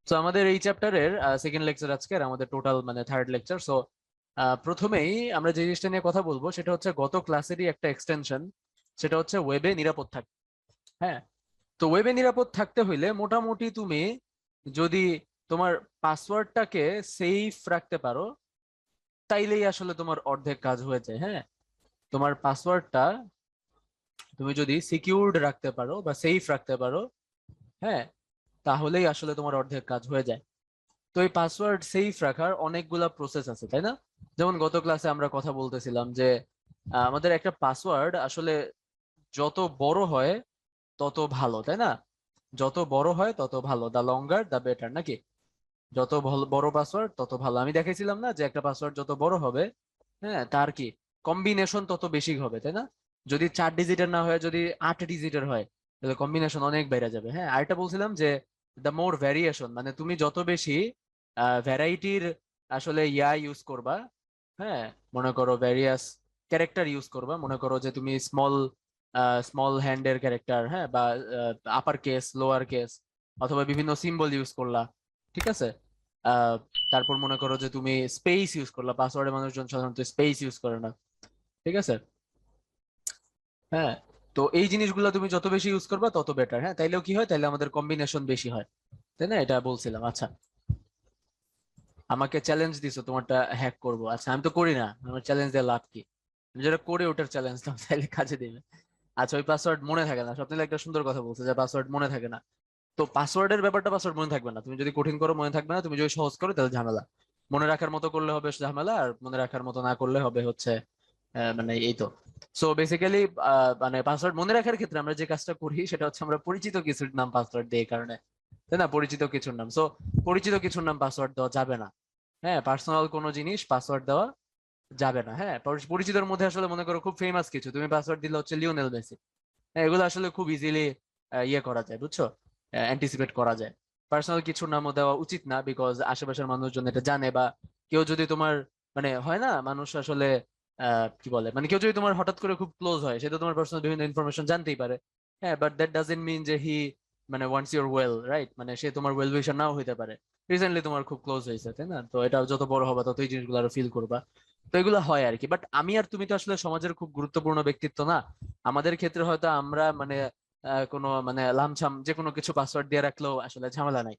তো আমাদের এই চ্যাপ্টারের সেকেন্ড লেকচার আজকে, আর আমাদের টোটাল মানে থার্ড লেকচার। সো প্রথমেই আমরা যে জিনিসটা নিয়ে কথা বলবো সেটা হচ্ছে গত ক্লাসেরই একটা এক্সটেনশন, সেটা হচ্ছে ওয়েবে নিরাপদ থাকবে। হ্যাঁ, তো ওয়েবে নিরাপদ থাকতে হইলে মোটামুটি তুমি যদি তোমার পাসওয়ার্ডটাকে সেফ রাখতে পারো, তাইলেই আসলে তোমার অর্ধেক কাজ হয়ে যায়। হ্যাঁ, তোমার পাসওয়ার্ডটা তুমি যদি সিকিউরড রাখতে পারো বা সেফ রাখতে পারো, হ্যাঁ, তাহলেই আসলে তোমার অর্ধেক কাজ হয়ে যায়। তো এই পাসওয়ার্ড সেফ রাখার অনেকগুলা প্রসেস আছে, তাই না? যেমন গত ক্লাসে আমরা কথা বলতেছিলাম যে আমাদের একটা পাসওয়ার্ড আসলে যত বড় হয় তত ভালো, তাই না? যত বড় হয় তত ভালো, দা লঙ্গার দা বেটার, নাকি? যত বড় পাসওয়ার্ড তত ভালো। আমি দেখেছিলাম না যে একটা পাসওয়ার্ড যত বড় হবে, হ্যাঁ, তার কি কম্বিনেশন তত বেশি হবে, তাই না? যদি 4 ডিজিটের না হয়, যদি 8 ডিজিটের হয়, তাহলে কম্বিনেশন অনেক বেড়ে যাবে। হ্যাঁ, আরেকটা বলছিলাম যে দ্য মোর ভ্যারিয়েশন, মানে তুমি যত বেশি ভ্যারাইটির আসলে ইউজ করবা, হ্যাঁ, মনে করো ভ্যারিয়াস ক্যারেক্টার ইউজ করবা, মনে করো যে তুমি স্মল স্মল হ্যান্ডের ক্যারেক্টার, হ্যাঁ, বা আপার কেস লোয়ার কেস, অথবা বিভিন্ন সিম্বল ইউজ করলা, ঠিক আছে? আহ তারপর মনে করো যে তুমি স্পেস ইউজ করলা, পাসওয়ার্ডে মানুষজন সাধারণত স্পেস ইউজ করে না, ঠিক আছে? হ্যাঁ, তো এই জিনিসগুলো তুমি যত বেশি ইউজ করবা তত বেটার। হ্যাঁ, তাইলেও কি হয়, তাইলে আমাদের কম্বিনেশন বেশি হয়, তাই না? এটা বলছিলাম। আচ্ছা, আমাকে চ্যালেঞ্জ দিছো তোমারটা হ্যাক করব। আচ্ছা, আমি তো করি না, আমার চ্যালেঞ্জ দিয়ে লাভ কি? আমি যেটা করে ওটার চ্যালেঞ্জ দাও, তাইলে কাজে দিবে। আচ্ছা, ওই পাসওয়ার্ড মনে থাকে না, সবথেকে একটা সুন্দর কথা বলছে যে পাসওয়ার্ড মনে থাকে না। তো পাসওয়ার্ডের ব্যাপারটা, পাসওয়ার্ড মনে থাকবে না, তুমি যদি কঠিন করো মনে থাকবে না, তুমি যদি সহজ করো তাহলে ঝামেলা। মনে রাখার মতো করলে হবে ঝামেলা, আর মনে রাখার মতো না করলে হবে হচ্ছে মানে এই তো। সো বেসিক্যালি মানে পাসওয়ার্ড মনে রাখার ক্ষেত্রে আমরা যে কাজটা করি সেটা হচ্ছে আমরা পরিচিত কিছুর নাম পাসওয়ার্ড দিই, এই কারণে, তাই না? পরিচিত কিছুর নাম। সো পরিচিত কিছুর নাম পাসওয়ার্ড দেওয়া যাবে না। হ্যাঁ, পার্সোনাল কোনো জিনিস পাসওয়ার্ড দেওয়া যাবে না। হ্যাঁ, পরিচিতর মধ্যে আসলে মনে করো খুব ফেমাস কিছু, তুমি পাসওয়ার্ড দিলে হচ্ছে লিওনেল মেসি। হ্যাঁ, এগুলো আসলে খুব ইজিলি ইয়ে করা যায়, বুঝছো? অ্যান্টিসিপেট করা যায়। পার্সোনাল কিছুর নামও দেওয়া উচিত না, বিকজ আশেপাশের মানুষজন এটা জানে, বা কেউ যদি তোমার মানে হয় না, মানুষ আসলে কি বলে, মানে কেউ যদি তোমার হঠাৎ করে খুব ক্লোজ হয়, সে তো তোমার পার্সোনাল বিভিন্ন ইনফরমেশন জানতেই পারে। হ্যাঁ, বাট দ্যাট ডাজন্ট মিন যে হি মানে ওয়ান্টস ইউর ওয়েল, রাইট? মানে সে তোমার ওয়েল উইশার নাও হইতে পারে, রিসেন্টলি তোমার খুব ক্লোজ হয়েছে, তাই না? তো এটা যত বড় হবে তত এই জিনিসগুলো আরো ফিল করবা। তো এগুলো হয় আর কি। বাট আমি আর তুমি তো আসলে সমাজের খুব গুরুত্বপূর্ণ ব্যক্তিত্ব না। আমাদের ক্ষেত্রে হয়তো আমরা মানে কোনো মানে লামছাম যে কোনো কিছু পাসওয়ার্ড দিয়ে রাখলেও আসলে ঝামেলা নাই।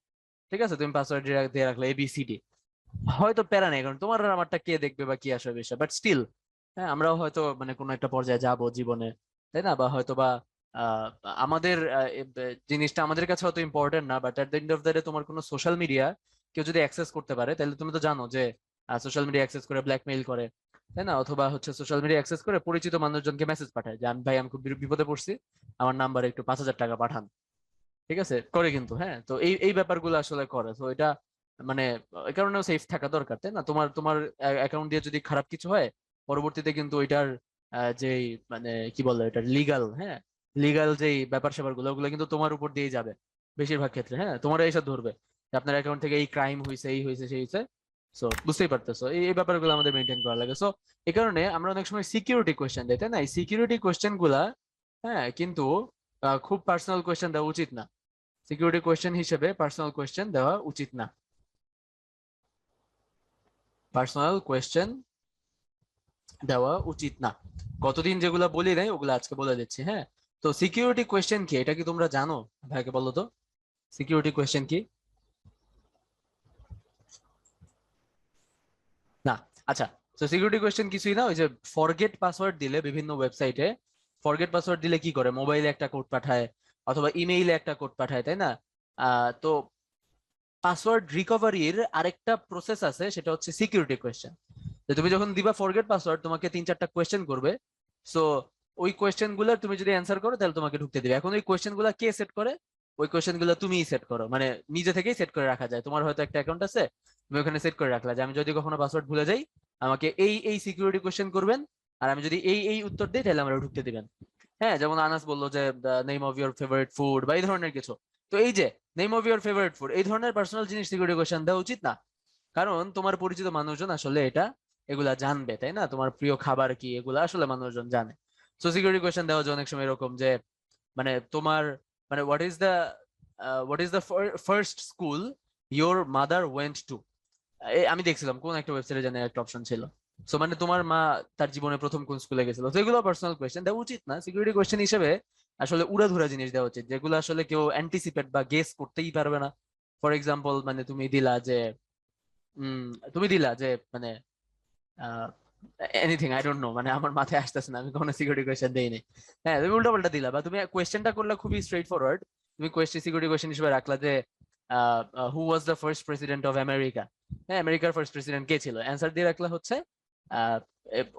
ঠিক আছে, তুমি পাসওয়ার্ড দিয়ে রাখলে ABCD, হয়তো প্যারা নেই, কারণ তোমার আর আমারটা কে দেখবে বা কি আসবে বিষয়, বাট স্টিল, হ্যাঁ, আমরাও হয়তো মানে কোনো একটা পর্যায়ে যাব জীবনে, তাই না? বা হয়তো বা আহ, আমাদের জিনিসটা আমাদের কাছে হয়তো ইম্পর্টেন্ট না, but at the end of the day তোমার কোনো সোশ্যাল মিডিয়া কেউ যদি অ্যাক্সেস করতে পারে, তাহলে তুমি তো জানো যে সোশ্যাল মিডিয়া অ্যাক্সেস করে ব্ল্যাকমেইল করে, তাই না? অথবা হচ্ছে সোশ্যাল মিডিয়া অ্যাক্সেস করে পরিচিত মানুষজনকে মেসেজ পাঠায় যে আমি ভাই, আমি খুব বিপদে পড়ছি, আমার নাম্বারে একটু 5,000 টাকা পাঠান। ঠিক আছে, করে কিন্তু। হ্যাঁ, তো এই এই ব্যাপারগুলো আসলে করে, তো এটা মানে এই কারণেও সেফ থাকা দরকার, তাই না? তোমার তোমার অ্যাকাউন্ট দিয়ে যদি খারাপ কিছু হয়, পরবর্তীতে কিন্তু ওইটার যেই মানে কি বলে এটা লিগাল, হ্যাঁ, লিগাল যেই ব্যাপার স্যাপার গুলো, ওগুলো কিন্তু তোমার উপর দিয়ে যাবে বেশিরভাগ ক্ষেত্রে। হ্যাঁ, তোমার এইসব ধরবে যে আপনার অ্যাকাউন্ট থেকে এই ক্রাইম হয়েছে, এই হয়েছে, সেই হয়েছে। সো বুঝতেই পারতেছো, এই এই ব্যাপারগুলো আমাদের মেনটেন করা লাগে। সো এই কারণে আমরা অনেক সময় সিকিউরিটি কোয়েশ্চেন দিই, তাই না? এই সিকিউরিটি কোয়েশ্চেন গুলা, হ্যাঁ, কিন্তু খুব পার্সোনাল কোয়েশ্চেন দেওয়া উচিত না। সিকিউরিটি কোয়েশ্চেন হিসেবে পার্সোনাল কোয়েশ্চেন দেওয়া উচিত না। পার্সোনাল কোয়েশ্চেন দেওয়া উচিত না। গতদিন যেগুলো বলি নাই ওগুলো আজকে বলে দিচ্ছি। হ্যাঁ, তো সিকিউরিটি কোয়েশ্চেন কি, এটা কি তোমরা জানো? ভাইকে বলো তো, সিকিউরিটি কোয়েশ্চেন কি? না। আচ্ছা, তো সিকিউরিটি কোয়েশ্চেন কিছুই না, ওই যে ফরগেট পাসওয়ার্ড দিলে বিভিন্ন ওয়েবসাইটে, ফরগেট পাসওয়ার্ড দিলে কি করে, মোবাইলে একটা কোড পাঠায় অথবা ইমেইলে একটা কোড পাঠায়, তাই না? তো পাসওয়ার্ড রিকভারির আরেকটা প্রসেস আছে, সেটা হচ্ছে সিকিউরিটি কোয়েশ্চেন। যে তুমি যখন দিবা ফরগেট পাসওয়ার্ড, তোমাকে 3-4টা কোয়েশ্চেন করবে। সো ওই কোয়েশ্চেন গুলো তুমি যদি অ্যান্সার করো তাহলে তোমাকে ঢুকতে দিবে। এখন ওই কোয়েশ্চেন গুলা কে সেট করে? ওই কোয়েশ্চেন গুলো তুমিই সেট করো, মানে নিজে থেকেই সেট করে রাখা যায়। তোমার হয়তো একটা অ্যাকাউন্ট আছে, তুমি ওখানে সেট করে রাখলা যে আমি যদি কখনো পাসওয়ার্ড ভুলে যাই, আমাকে এই এই সিকিউরিটি কোয়েশ্চেন করবেন, আর আমি যদি এই এই উত্তর দিই তাহলে আমরা ঢুকতে দিবেন। হ্যাঁ, যেমন আনাস বললো যে name of your favourite food বা এই ধরনের কিছু। তো এই যে name of your favourite food, এই ধরনের পার্সোনাল জিনিস সিকিউরিটি কোয়েশ্চেন দেওয়া উচিত না, কারণ তোমার পরিচিত মানুষজন আসলে এটা এগুলা জানবে, তাই না? তোমার প্রিয় খাবার কি, এগুলা আসলে মানুষজন জানে। সো সিকিউরিটি কোয়েশ্চেন দেওয়া যায় অনেক সময় এরকম যে মানে তোমার মানে what is the first school your mother went to, আমি দেখছিলাম কোন একটা ওয়েবসাইটে জানি একটা অপশন ছিল। সো মানে তোমার মা তার জীবনে প্রথম কোন স্কুলে গেছিল, তো এগুলো পার্সোনাল কোয়েশ্চেন দেওয়া উচিত না। সিকিউরিটি কোয়েশ্চেন হিসেবে আসলে উড়াধুরা জিনিস দেওয়া উচিত, যেগুলো আসলে কেউ অ্যান্টিসিপেট বা গেস করতেই পারবে না। ফর এক্সাম্পল মানে উম তুমি দিলা যে মানে এনিথিং, আই ডোন্ট নো, মানে আমার মাথায় আসতেছে না, আমি কোনো সিকিউরিটি কোয়েশ্চেন দেইনি। হ্যাঁ, তুমি উল্টা পাল্টা দিলা, বা তুমি কোয়েশ্চেনটা করলে খুবই স্ট্রেট ফরওয়ার্ড। তুমি কোয়েশ্চেন সিকিউরিটি কোয়েশ্চেন হিসেবে রাখলা যে who was the first president of America. হ্যাঁ, আমেরিকার ফার্স্ট প্রেসিডেন্ট কে ছিল, অ্যান্সার দিয়ে রাখলা হচ্ছে আহ,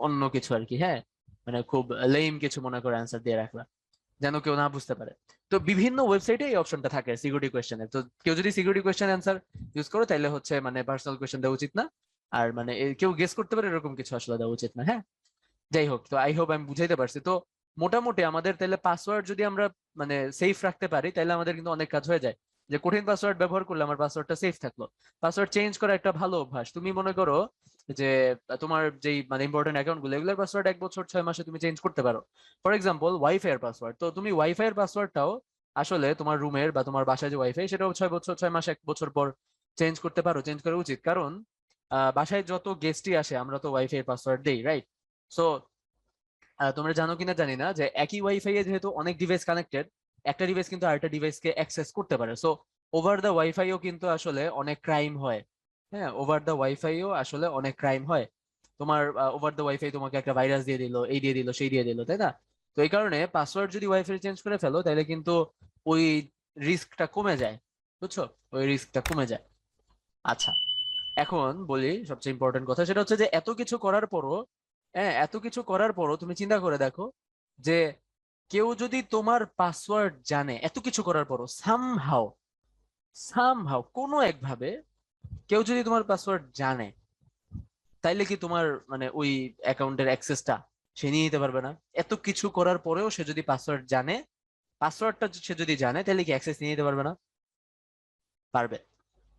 অন্য কিছু আর কি। হ্যাঁ, মানে খুব লেম কিছু মনে করে অ্যান্সার দিয়ে রাখলা, যেন কেউ না বুঝতে পারে। তো বিভিন্ন ওয়েবসাইটে এই অপশনটা থাকে সিকিউরিটি কোয়েশ্চেনের। তো কেউ যদি সিকিউরিটি কোয়েশ্চেন অ্যান্সার ইউজ করে তাহলে হচ্ছে মানে পার্সোনাল কোয়েশ্চেন দেওয়া উচিত না। আর মানে কেউ গেস করতে পারে এরকম কিছু আসলে দেওয়া উচিত না। হ্যাঁ, যাই হোক, তো আই হোপ আমি বুঝাইতে পারছি। তো মোটামুটি আমাদের তাহলে পাসওয়ার্ড যদি আমরা মানে সেফ রাখতে পারি তাহলে আমাদের কিন্তু অনেক কাজ হয়ে যায়। যে কঠিন পাসওয়ার্ড ব্যবহার করলে আমার পাসওয়ার্ডটা সেফ থাকলো। পাসওয়ার্ড চেঞ্জ করা একটা ভালো অভ্যাস। তুমি মনে করো যে তোমার যেই মানে ইম্পর্টেন্ট অ্যাকাউন্ট গুলো, এগুলোর পাসওয়ার্ড 1 বছর 6 মাসে তুমি চেঞ্জ করতে পারো। ফর এক্সাম্পল ওয়াইফাই এর পাসওয়ার্ড, তো তুমি ওয়াইফাই এর পাসওয়ার্ডটাও আসলে তোমার রুমের বা তোমার বাসায় যে ওয়াইফাই, সেটাও 6 বছর 6 মাস 1 বছর পর চেঞ্জ করতে পারো, চেঞ্জ করা উচিত। কারণ বাসায় যত গেস্টই আসে আমরা তো ওয়াইফাই এর পাসওয়ার্ড দেই, রাইট? সো তোমরা জানো কিনা জানি না যে একই ওয়াইফাই এ যেহেতু অনেক ডিভাইস কানেক্টেড, একটা ডিভাইস কিন্তু আরেকটা ডিভাইসকে অ্যাক্সেস করতে পারে। সো ওভার দ্য ওয়াইফাইও কিন্তু আসলে অনেক ক্রাইম হয়। হ্যাঁ, ওভার দ্য ওয়াইফাইও আসলে অনেক ক্রাইম হয়। তোমার ওভার দ্য ওয়াইফাই তোমাকে একটা ভাইরাস দিয়ে দিল, এই দিয়ে দিল, সেই দিয়ে দিল, তাই না? তো এই কারণে পাসওয়ার্ড যদি ওয়াইফাই চেঞ্জ করে ফেলো তাহলে কিন্তু ওই রিস্কটা কমে যায়, বুঝছো? ওই রিস্কটা কমে যায়। আচ্ছা, এখন বলি সবচেয়ে ইম্পর্টেন্ট কথা, সেটা হচ্ছে যে এত কিছু করার পরও, হ্যাঁ, এত কিছু করার পরও তুমি চিন্তা করে দেখো যে কেউ যদি তোমার পাসওয়ার্ড জানে, এত কিছু করার পরও সামহাও সামহাও কোনো একভাবে কেউ যদি তোমার পাসওয়ার্ড জানে, তাইলে কি তোমার মানে ওই অ্যাকাউন্টের অ্যাক্সেসটা সে নিয়ে নিতে পারবে না? এত কিছু করার পরেও সে যদি পাসওয়ার্ড জানে, পাসওয়ার্ডটা সে যদি জানে, তাহলে কি অ্যাক্সেস নিয়ে নিতে পারবে না? পারবে।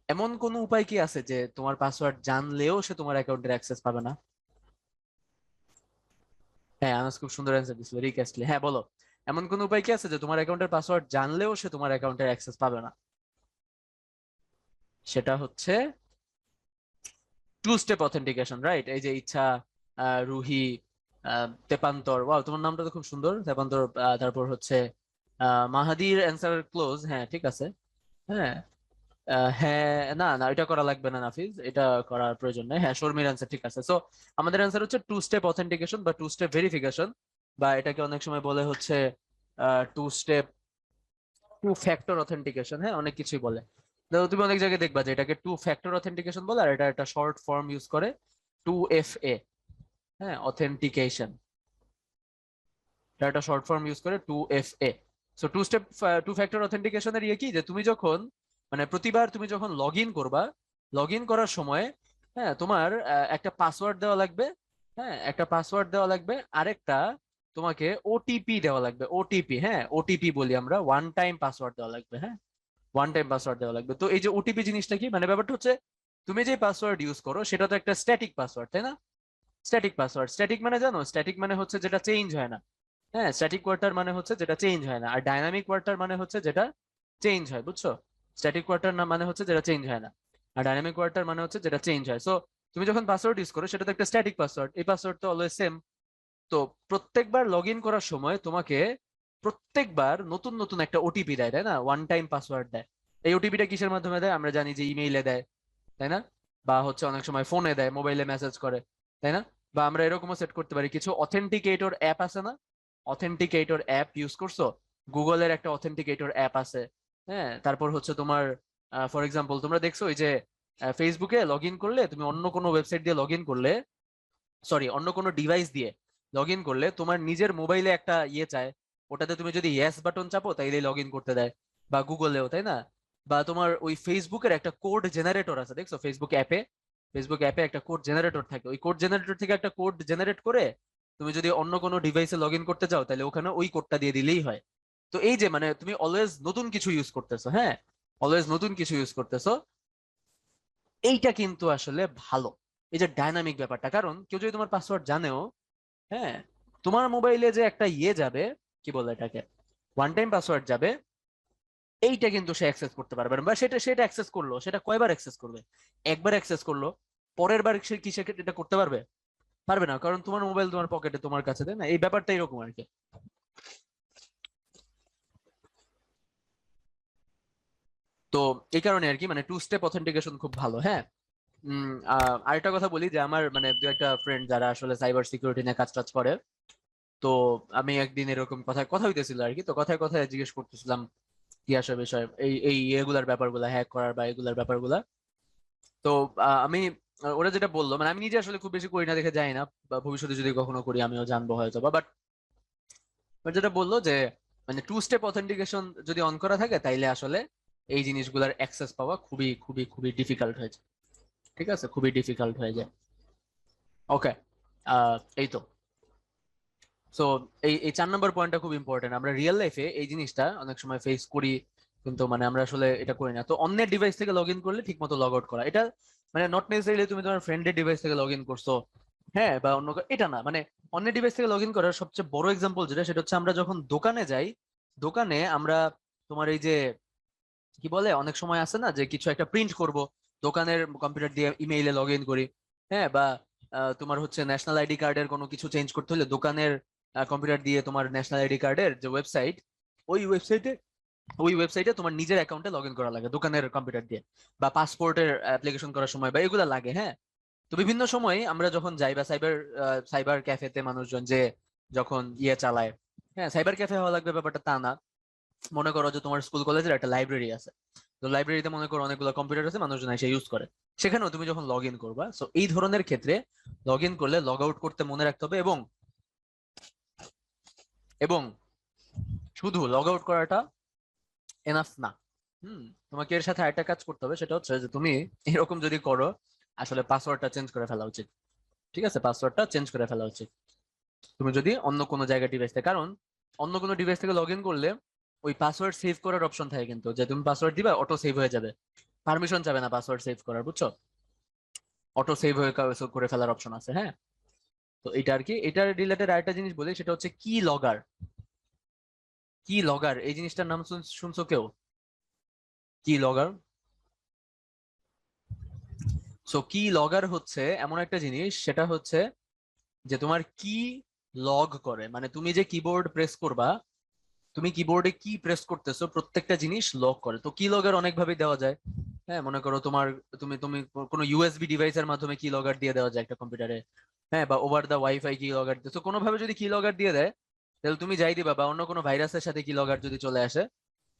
এমন কোন উপায় কি আছে যে তোমার পাসওয়ার্ড জানলেও সে তোমার অ্যাকাউন্টের অ্যাক্সেস পাবে না? হ্যাঁ, আনাস খুব সুন্দর অ্যান্সার দিছিল, রিক অ্যাস্টলি। হ্যাঁ, বলো, এমন কোন উপায় কি আছে যে তোমার অ্যাকাউন্টের পাসওয়ার্ড জানলেও সে তোমার অ্যাকাউন্টের অ্যাক্সেস পাবে না? সেটা হচ্ছে টু স্টেপ অথেন্টিকেশন, রাইট? এই যে ইচ্ছা, রুহি, তেপান্তর, ওয়াও তোমার নামটা তো খুব সুন্দর, তেপান্তর। তারপর হচ্ছে মাহাদির অ্যান্সার ক্লোজ, হ্যাঁ ঠিক আছে। হ্যাঁ, হ্যাঁ, না না, এটা করা লাগবে না নাফিজ, এটা করার প্রয়োজন নেই। হ্যাঁ, শর্মির অ্যান্সার ঠিক আছে। সো আমাদের অ্যান্সার হচ্ছে টু স্টেপ অথেন্টিকেশন বা টু স্টেপ ভেরিফিকেশন, বা এটাকে অনেক সময় বলে হচ্ছে two step two factor authentication. হ্যাঁ, অনেক কিছুই বলে। তো তুমি অনেক জায়গায় দেখবা যে এটাকে টু ফ্যাক্টর অথেন্টিকেশন বলে, আর এটা একটা শর্ট ফর্ম ইউজ করে 2FA। হ্যাঁ, অথেন্টিকেশন, এটা একটা শর্ট ফর্ম ইউজ করে 2FA। সো টু ফ্যাক্টর অথেন্টিকেশনের ইয়ে কি, যে তুমি যখন মানে প্রতিবার তুমি যখন লগ ইন করবা, লগ ইন করার সময় হ্যাঁ তোমার একটা পাসওয়ার্ড দেওয়া লাগবে। হ্যাঁ, একটা পাসওয়ার্ড দেওয়া লাগবে, আরেকটা তোমাকে ওটিপি দেওয়া লাগবে। ওটিপি, হ্যাঁ, ওটিপি বলি আমরা, ওয়ান টাইম পাসওয়ার্ড দেওয়া লাগবে। হ্যাঁ, ওয়ান টাইম পাসওয়ার্ড দেওয়া লাগবে। তো এই যে ওটিপি জিনিসটা কি, মানে ব্যাপারটা হচ্ছে তুমি যে পাসওয়ার্ড ইউজ করো সেটা তো একটা স্ট্যাটিক পাসওয়ার্ড, তাই না? স্ট্যাটিক পাসওয়ার্ড, স্ট্যাটিক মানে জানো, স্ট্যাটিক মানে হচ্ছে যেটা চেঞ্জ হয় না। হ্যাঁ, স্ট্যাটিক কোয়ার্টার মানে হচ্ছে যেটা চেঞ্জ হয় না, আর ডাইনামিক কোয়ার্টার মানে হচ্ছে যেটা চেঞ্জ হয়, বুঝছো? স্ট্যাটিক কোয়ার্টার না মানে হচ্ছে যেটা চেঞ্জ হয় না, আর ডাইনামিক কোয়ার্টার মানে হচ্ছে যেটা চেঞ্জ হয়। সো তুমি যখন পাসওয়ার্ড ইউজ করো সেটা তো একটা স্ট্যাটিক পাসওয়ার্ড, এই পাসওয়ার্ড তো অলওয়েজ সেম। তো প্রত্যেকবার লগ ইন করার সময় তোমাকে প্রত্যেকবার নতুন নতুন একটা ওটিপি দেয়, তাই না? ওয়ান টাইম পাসওয়ার্ড দেয়। এই ওটিপিটা কিসের মাধ্যমে দেয় আমরা জানি, যে ইমেইলে দেয়, তাই না? বা হচ্ছে অনেক সময় ফোনে দেয়, মোবাইলে মেসেজ করে, তাই না? বা আমরা এরকমও সেট করতে পারি, কিছু অথেন্টিকেটর অ্যাপ আছে না? অথেন্টিকেটর অ্যাপ ইউজ করছো? গুগলের একটা অথেন্টিকেটর অ্যাপ আছে। হ্যাঁ, তারপর হচ্ছে তোমার ফর এক্সাম্পল তোমরা দেখছো ওই যে ফেসবুকে লগ ইন করলে, তুমি অন্য কোনো ওয়েবসাইট দিয়ে লগ ইন করলে, সরি অন্য কোনো ডিভাইস দিয়ে লগ ইন করলে তোমার নিজের মোবাইলে একটা ইয়ে চায়, ওটাতে তুমি যদি ইয়েস বাটন চাপো তাইলেই লগ ইন করতে দেয়। বা গুগলেও, তাই না? বা তোমার ওই ফেসবুকের একটা কোড জেনারেটর আছে, দেখছো ফেসবুক অ্যাপে একটা কোড জেনারেটর থাকে, ওই কোড জেনারেটর থেকে একটা কোড জেনারেট করে তুমি যদি অন্য কোনো ডিভাইসে লগ ইন করতে চাও তাহলে ওখানে ওই কোডটা দিয়ে দিলেই হয়। তো এই যে মানে তুমি অলওয়েজ নতুন কিছু ইউজ করতেছো, হ্যাঁ, অলওয়েজ নতুন কিছু ইউজ করতেছো, এইটা কিন্তু আসলে ভালো। এই যে ডাইনামিক ব্যাপারটা, কারণ কেউ যদি তোমার পাসওয়ার্ড জানেও, হ্যাঁ, তোমার মোবাইলে যে একটা ইয়ে যাবে, কি বলে এটাকে, ওয়ান টাইম পাসওয়ার্ড যাবে, এইটা কিন্তু সে অ্যাক্সেস করতে পারবে না, বা সেটা সেটা অ্যাক্সেস করলো, সেটা কয়বার অ্যাক্সেস করবে? একবার অ্যাক্সেস করলো, পরের বার সে কি সে এটা করতে পারবে? পারবে না, কারণ তোমার মোবাইল তোমার পকেটে, তোমার কাছে, তাই না? এই ব্যাপারটা এরকম আর কি। তো এই কারণে আর কি মানে টু স্টেপ অথেন্টিকেশন খুব ভালো। হ্যাঁ। আরেকটা কথা বলি যে আমার মানে দু একটা ফ্রেন্ড যারা আসলে সাইবার সিকিউরিটি নিয়ে কাজ টাজ করে, তো আমি একদিন এরকম কথায় কথা হইতেছিল আর কি, তো কথায় কথায় জিজ্ঞেস করতেছিলাম কি আসলে বিষয় এই এই এগুলার ব্যাপারগুলা, হ্যাক করার বা এগুলার ব্যাপারগুলা। তো আমি ওরা যেটা বললো, মানে আমি নিজে আসলে খুব বেশি করি না দেখে যাই না, বা ভবিষ্যতে যদি কখনো করি আমিও জানবো হয়তো বা, বাট যেটা বললো যে মানে টু স্টেপ অথেন্টিকেশন যদি অন করা থাকে তাইলে আসলে এই জিনিসগুলোর অ্যাক্সেস পাওয়া খুবই খুবই খুবই ডিফিকাল্ট হয়ে যায়। ঠিক আছে, খুবই ডিফিকাল্ট হয়ে যায়। ওকে। এই তো। সো এই এই 4 নম্বর পয়েন্টটা খুব ইম্পর্টেন্ট, আমরা রিয়েল লাইফে এই জিনিসটা অনেক সময় ফেস করি, কিন্তু মানে আমরা আসলে এটা করি না। তো অন্যের ডিভাইস থেকে লগ ইন করলে ঠিক মতো লগ আউট করা, এটা মানে নট নেসেসারিলি তুমি তোমার ফ্রেন্ডের ডিভাইস থেকে লগ ইন করছো, হ্যাঁ, বা অন্য এটা না, মানে অন্যের ডিভাইস থেকে লগ ইন করার সবচেয়ে বড় এক্সাম্পল যেটা, সেটা হচ্ছে আমরা যখন দোকানে যাই, দোকানে আমরা তোমার এই যে কি বলে, অনেক সময় আছে না যে কিছু একটা প্রিন্ট করব, দোকানের কম্পিউটার দিয়ে ইমেইলে লগ ইন করি, হ্যাঁ, বা তোমার হচ্ছে ন্যাশনাল আইডি কার্ডের কোনো কিছু চেঞ্জ করতে হলে দোকানের কম্পিউটার দিয়ে তোমার ন্যাশনাল আইডি কার্ডের যে ওয়েবসাইট, ওই ওয়েবসাইটে ওই ওয়েবসাইটে তোমার নিজের অ্যাকাউন্টে লগ ইন করা লাগে দোকানের কম্পিউটার দিয়ে, বা পাসপোর্টের অ্যাপ্লিকেশন করার সময় বা এগুলা লাগে। হ্যাঁ। তো বিভিন্ন সময় আমরা যখন যাই বা সাইবার সাইবার ক্যাফেতে মানুষজন যে যখন ইয়ে চালায়, হ্যাঁ, সাইবার ক্যাফে হওয়া লাগবে ব্যাপারটা তা না। মনে করো যে তোমার স্কুল কলেজের একটা লাইব্রেরি আছে, তো লাইব্রেরিতে মনে করো অনেকগুলো কম্পিউটার আছে, মানুষজন এসে ইউজ করে, সেখানেও তুমি যখন লগ ইন করবা, সো এই ধরনের ক্ষেত্রে লগ ইন করলে লগ আউট করতে মনে রাখতে হবে, এবং এবং শুধু লগ আউট করাটা এনাফ না। হুম। তোমাকে এর সাথে আরেকটা কাজ করতে হবে, সেটা হচ্ছে যে তুমি এরকম যদি করো, আসলে পাসওয়ার্ডটা চেঞ্জ করে ফেলা উচিত। ঠিক আছে, পাসওয়ার্ডটা চেঞ্জ করে ফেলা উচিত তুমি যদি অন্য কোনো জায়গায় ডিভাইস থেকে, কারণ অন্য কোনো ডিভাইস থেকে লগ ইন করলে ওই পাসওয়ার্ড সেভ করার অপশন থাকে কিন্তু, যে তুমি পাসওয়ার্ড দিবা অটো সেভ হয়ে যাবে, পারমিশন চাবে না পাসওয়ার্ড সেভ করার, বুঝছো? অটো সেভ হয়ে করে ফেলার অপশন আছে। হ্যাঁ। তো এটা আর কি, এটার রিলেটেড আরেকটা জিনিস বলি, সেটা হচ্ছে কি লগার। কি লগার এই জিনিসটার নাম শুনছো কেউ? কি লগার? সো কি লগার হচ্ছে এমন একটা জিনিস, সেটা হচ্ছে যে তোমার কি লগ করে, মানে তুমি যে কিবোর্ড প্রেস করবা, তুমি কিবোর্ডে কি প্রেস করতেছো প্রত্যেকটা জিনিস লগ করে। তো কি লগের অনেক ভাবে দেওয়া যায়। হ্যাঁ, মনে করো তোমার তুমি তুমি কোনো ইউএসবি ডিভাইসের মাধ্যমে কি লগার দিয়ে দেওয়া যায় একটা কম্পিউটারে, হ্যাঁ, বা ওভার দা ওয়াইফাই কি লগার দিতেছো, কোনো ভাবে যদি কি লগার দিয়ে দেয়, তাহলে তুমি যাই দিবা, বা অন্য কোনো ভাইরাসের সাথে কি লগার যদি চলে আসে,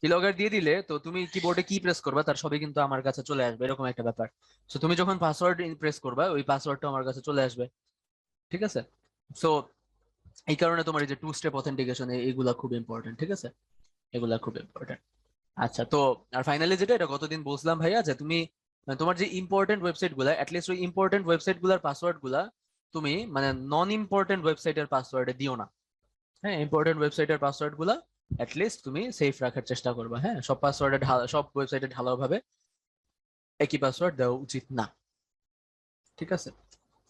কি লগার দিয়ে দিলে তো তুমি কিবোর্ডে কি প্রেস করবা তার সবই কিন্তু আমার কাছে চলে আসবে, এরকম একটা ব্যাপার। তো তুমি যখন পাসওয়ার্ড প্রেস করবা, ওই পাসওয়ার্ডটা আমার কাছে চলে আসবে। ঠিক আছে। সো এই কারণে তোমার এই যে টু স্টেপ অথেন্টিকেশন এগুলা খুব ইম্পর্টেন্ট। ঠিক আছে, এগুলা খুব ইম্পর্টেন্ট। আচ্ছা, তো আর ফাইনালি যেটা, এটা গতদিন বলছিলাম ভাইয়া, যে তুমি মানে তোমার যে ইম্পর্টেন্ট ওয়েবসাইট গুলা, অ্যাটলিস্ট ওই ইম্পর্টেন্ট ওয়েবসাইট গুলার পাসওয়ার্ড গুলা তুমি মানে নন ইম্পর্টেন্ট ওয়েবসাইটের পাসওয়ার্ডে দিও না। হ্যাঁ, ইম্পর্টেন্ট ওয়েবসাইটের পাসওয়ার্ড গুলা অ্যাটলিস্ট তুমি সেফ রাখার চেষ্টা করবা। হ্যাঁ, সব পাসওয়ার্ডে সব ওয়েবসাইটে ঢালাওভাবে একই পাসওয়ার্ড দেওয়া উচিত না। ঠিক আছে।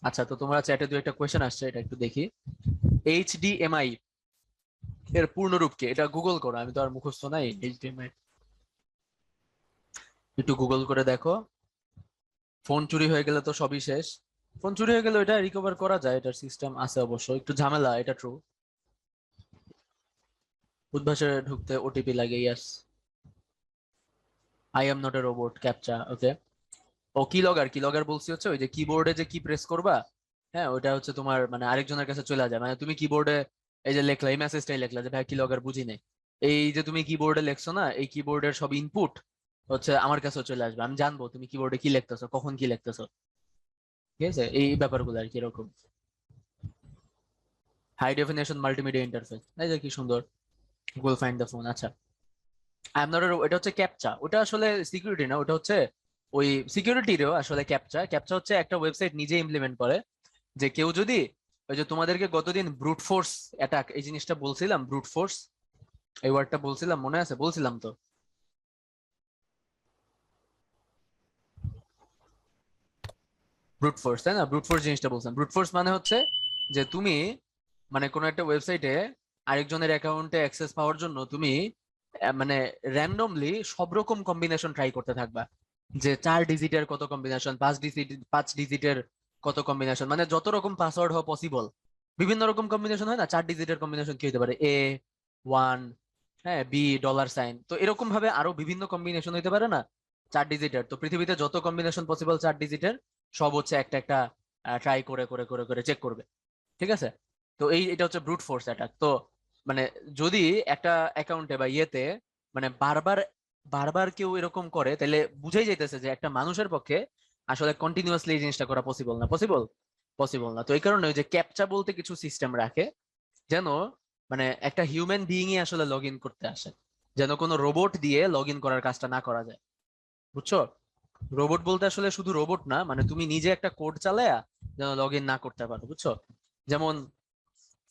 আচ্ছা, তো তোমরা চ্যাটে দু একটা কোয়েশ্চেন আসছে, এটা একটু দেখি। এইচডিএমআই এর পূর্ণরূপ কি, এটা গুগল করো, আমি তো আর মুখস্থ নাই। এইচডিএমআই একটু গুগল করে দেখো। ফোন চুরি হয়ে গেলে তো সবই শেষ। ফোন চুরি হয়ে গেলে এটা রিকভার করা যায়, এটার সিস্টেম আছে অবশ্য, একটু ঝামেলা, এটা ট্রু। উদ্ভাসে ঢুকতে ওটিপি লাগে, yes. I am not a robot, captcha, okay. ও কি লগার, কি লগার বলছি হচ্ছে ওই যে কিবোর্ডে যে কি প্রেস করবা, হ্যাঁ, ওইটা হচ্ছে তোমার মানে আরেকজনের কাছে চলে যায়, মানে তুমি কিবোর্ডে এই যে লেখলা, এই মেসেজটাই লেখলা যে ভাই কি লগার বুঝি নাই, এই যে তুমি কিবোর্ডে লেখছো না, এই কিবোর্ডের সব ইনপুট হচ্ছে আমার কাছে চলে আসবে, আমি জানবো তুমি কিবোর্ডে কি লিখতেছো, কখন কি লিখতেছো। ঠিক আছে, এই ব্যাপারগুলো আর কি এরকম। হাই ডেফিনেশন মাল্টিমিডিয়া ইন্টারফেস, এই যে কি সুন্দর, গুগল ফাইন্ড দ্য ফোন। আচ্ছা, আই এম নট, এটা হচ্ছে ক্যাপচা, ওটা আসলে সিকিউরিটি না, ওটা হচ্ছে ওই সিকিউরিটিরও আসলে ক্যাপচা। ক্যাপচা হচ্ছে একটা ওয়েবসাইট নিজে ইমপ্লিমেন্ট করে, যে কেউ যদি ওই যে তোমাদেরকে গতদিন ব্রুট ফোর্স অ্যাটাক এই জিনিসটা বলছিলাম, ব্রুট ফোর্স এই ওয়ার্ডটা বলছিলাম, মনে আছে? বলছিলাম তো, ব্রুট ফোর্স, তাই না? ব্রুট ফোর্স জিনিসটা বলছিলাম। ব্রুট ফোর্স মানে হচ্ছে যে তুমি মানে কোনো একটা ওয়েবসাইটে আরেকজনের অ্যাকাউন্টে অ্যাক্সেস পাওয়ার জন্য তুমি মানে র্যান্ডমলি সব রকম কম্বিনেশন ট্রাই করতে থাকবা, যে 4 ডিজিটের কত কম্বিনেশন, 5 ডিজিটের কত কম্বিনেশন, মানে যত রকম পাসওয়ার্ড হওয়া পসিবল। বিভিন্ন রকম কম্বিনেশন হয় না, 4 ডিজিটের কম্বিনেশন কি হতে পারে, A1, হ্যাঁ, B$, তো এরকম ভাবে আরো বিভিন্ন কম্বিনেশন হইতে পারে না 4 ডিজিটের। তো পৃথিবীতে যত কম্বিনেশন পসিবল 4 ডিজিটের সব হচ্ছে একটা একটা ট্রাই করে করে করে করে চেক করবে, ঠিক আছে? তো এটা হচ্ছে ব্রুট ফোর্স অ্যাটাক। তো মানে যদি একটা অ্যাকাউন্টে বা ইয়েতে মানে বারবার বারবার কেউ এরকম করে, তাহলে বুঝাই যাইতেছে যে একটা মানুষের পক্ষে আসলে কন্টিনিউয়াসলি এই জিনিসটা করা পসিবল না, পসিবল না। তো এই কারণে ওই যে ক্যাপচা বলতে কিছু সিস্টেম রাখে, যেন মানে একটা হিউম্যান বিইংই আসলে লগ ইন করতে আসে, যেন কোনো রোবট দিয়ে লগ ইন করার কাজটা না করা যায়, বুঝছো? রোবট বলতে আসলে শুধু রোবট না, মানে তুমি নিজে একটা কোড চালায়া যেন লগ ইন না করতে পারো, বুঝছো? যেমন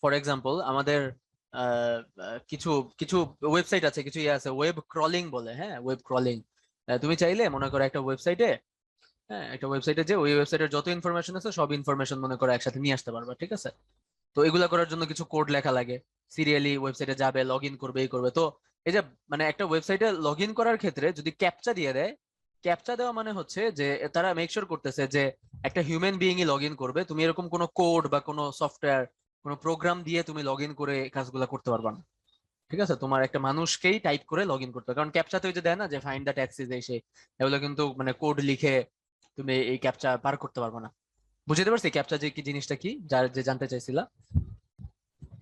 ফর এক্সাম্পল আমাদের আহ, কিছু কিছু ওয়েবসাইট আছে, কিছু ইয়ে আছে ওয়েব ক্রলিং বলে, হ্যাঁ, ওয়েব ক্রলিং। তুমি চাইলে মনে করো একটা ওয়েবসাইটে, হ্যাঁ, একটা ওয়েবসাইটে যে ওই ওয়েবসাইটের যত ইনফরমেশন আছে সব ইনফরমেশন মনে করো একসাথে নিয়ে আসতে পারবা, ঠিক আছে? তো এগুলা করার জন্য কিছু কোড লেখা লাগে, সিরিয়ালি ওয়েবসাইটে যাবে, লগ ইন করবে, এই করবে। তো এই যে মানে একটা ওয়েবসাইটে লগ ইন করার ক্ষেত্রে যদি ক্যাপচা দিয়ে দেয়, ক্যাপচা দেওয়া মানে হচ্ছে যে তারা মেক শিওর করতেছে যে একটা হিউম্যান বিইংই লগ ইন করবে, তুমি এরকম কোনো কোড বা কোনো সফটওয়্যার, কোনো প্রোগ্রাম দিয়ে তুমি লগ ইন করে কাজগুলো করতে পারবা না, ঠিক আছে? তোমার একটা মানুষকেই টাইপ করে লগ ইন করতে হবে, কারণ ক্যাপচা তো ওই যে দেয় না যে ফাইন্ড দ্য ট্যাক্সিস এই সেই, এগুলো কিন্তু মানে কোড লিখে তুমি এই ক্যাপচা পার করতে পারবে না। বুঝতে পারছি ক্যাপচা যে কি জিনিসটা, কি যার যে জানতে চাইছিলা?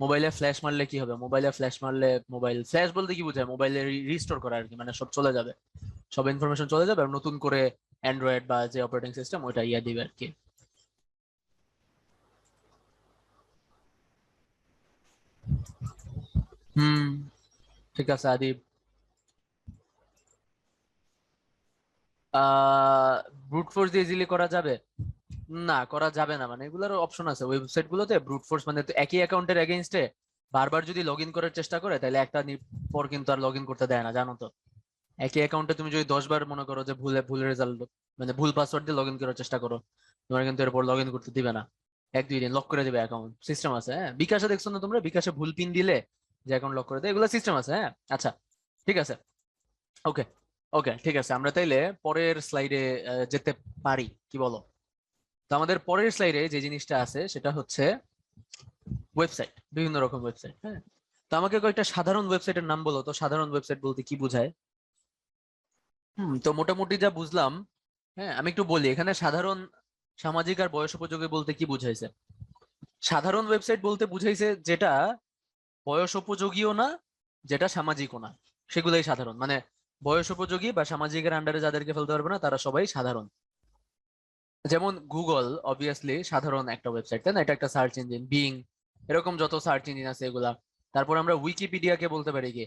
মোবাইলে ফ্ল্যাশ মারলে কি হবে? মোবাইলে ফ্ল্যাশ মারলে, মোবাইল ফ্ল্যাশ বলতে কি বোঝায়? মোবাইলে রিস্টোর করা আর কি, মানে সব চলে যাবে, সব ইনফরমেশন চলে যাবে আর নতুন করে অ্যান্ড্রয়েড বা যে অপারেটিং সিস্টেম ওইটা ইয়া দিবে আর কি। হুম, ঠিক আছে আদিব। ব্রুট ফোর্স দিয়ে ইজিলি করা যাবে? না, করা যাবে না, মানে এগুলোর অপশন আছে ওয়েবসাইট গুলোতে। ব্রুট ফোর্স মানে তো একই অ্যাকাউন্টের এগেইনস্টে বারবার যদি লগ ইন করার চেষ্টা করে, তাহলে একটা পর কিন্তু আর লগ ইন করতে দেয় না, জানো তো? একই অ্যাকাউন্টে তুমি যদি 10 বার মনে করো যে ভুলে ভুল রেজাল্ট, মানে ভুল পাসওয়ার্ড দিয়ে লগ ইন করার চেষ্টা করো, তোমার কিন্তু এরপর লগ ইন করতে দিবে না, 1-2 দিন লক করে দিবে অ্যাকাউন্ট। সিস্টেম আছে, হ্যাঁ। বিকাশে দেখছো না তোমরা, বিকাশে ভুল পিন দিলে যে অ্যাকাউন্ট লক করে দেয়, এগুলো সিস্টেম আছে, হ্যাঁ। আচ্ছা, ঠিক আছে, ওকে, ওকে, ঠিক আছে, আমরা তাইলে পরের স্লাইডে যেতে পারি, কি বলো? তো আমাদের পরের স্লাইডে যে জিনিসটা আছে সেটা হচ্ছে ওয়েবসাইট, বিভিন্ন রকম ওয়েবসাইট, হ্যাঁ। তো আমাকে কয়েকটা সাধারণ ওয়েবসাইটের নাম বলো তো, সাধারণ ওয়েবসাইট বলতে কি বোঝায়? তো মোটামুটি যা বুঝলাম, হ্যাঁ, আমি একটু বলি এখানে সাধারণ, সামাজিক আর বয়স উপযোগী বলতে কি বুঝাইছে। সাধারণ ওয়েবসাইট বলতে বুঝাইছে যেটা বয়স উপযোগীও না, যেটা সামাজিকও না, সেগুলাই সাধারণ। মানে বয়স উপযোগী বা সামাজিকের আন্ডারে যাদেরকে ফেলতে পারবে না তারা সবাই সাধারণ। যেমন গুগল অবভিয়াসলি সাধারণ একটা ওয়েবসাইট, তাই না? এটা একটা সার্চ ইঞ্জিন। বিং, এরকম যত সার্চ ইঞ্জিন আছে এগুলা। তারপর আমরা উইকিপিডিয়াকে বলতে পারি কি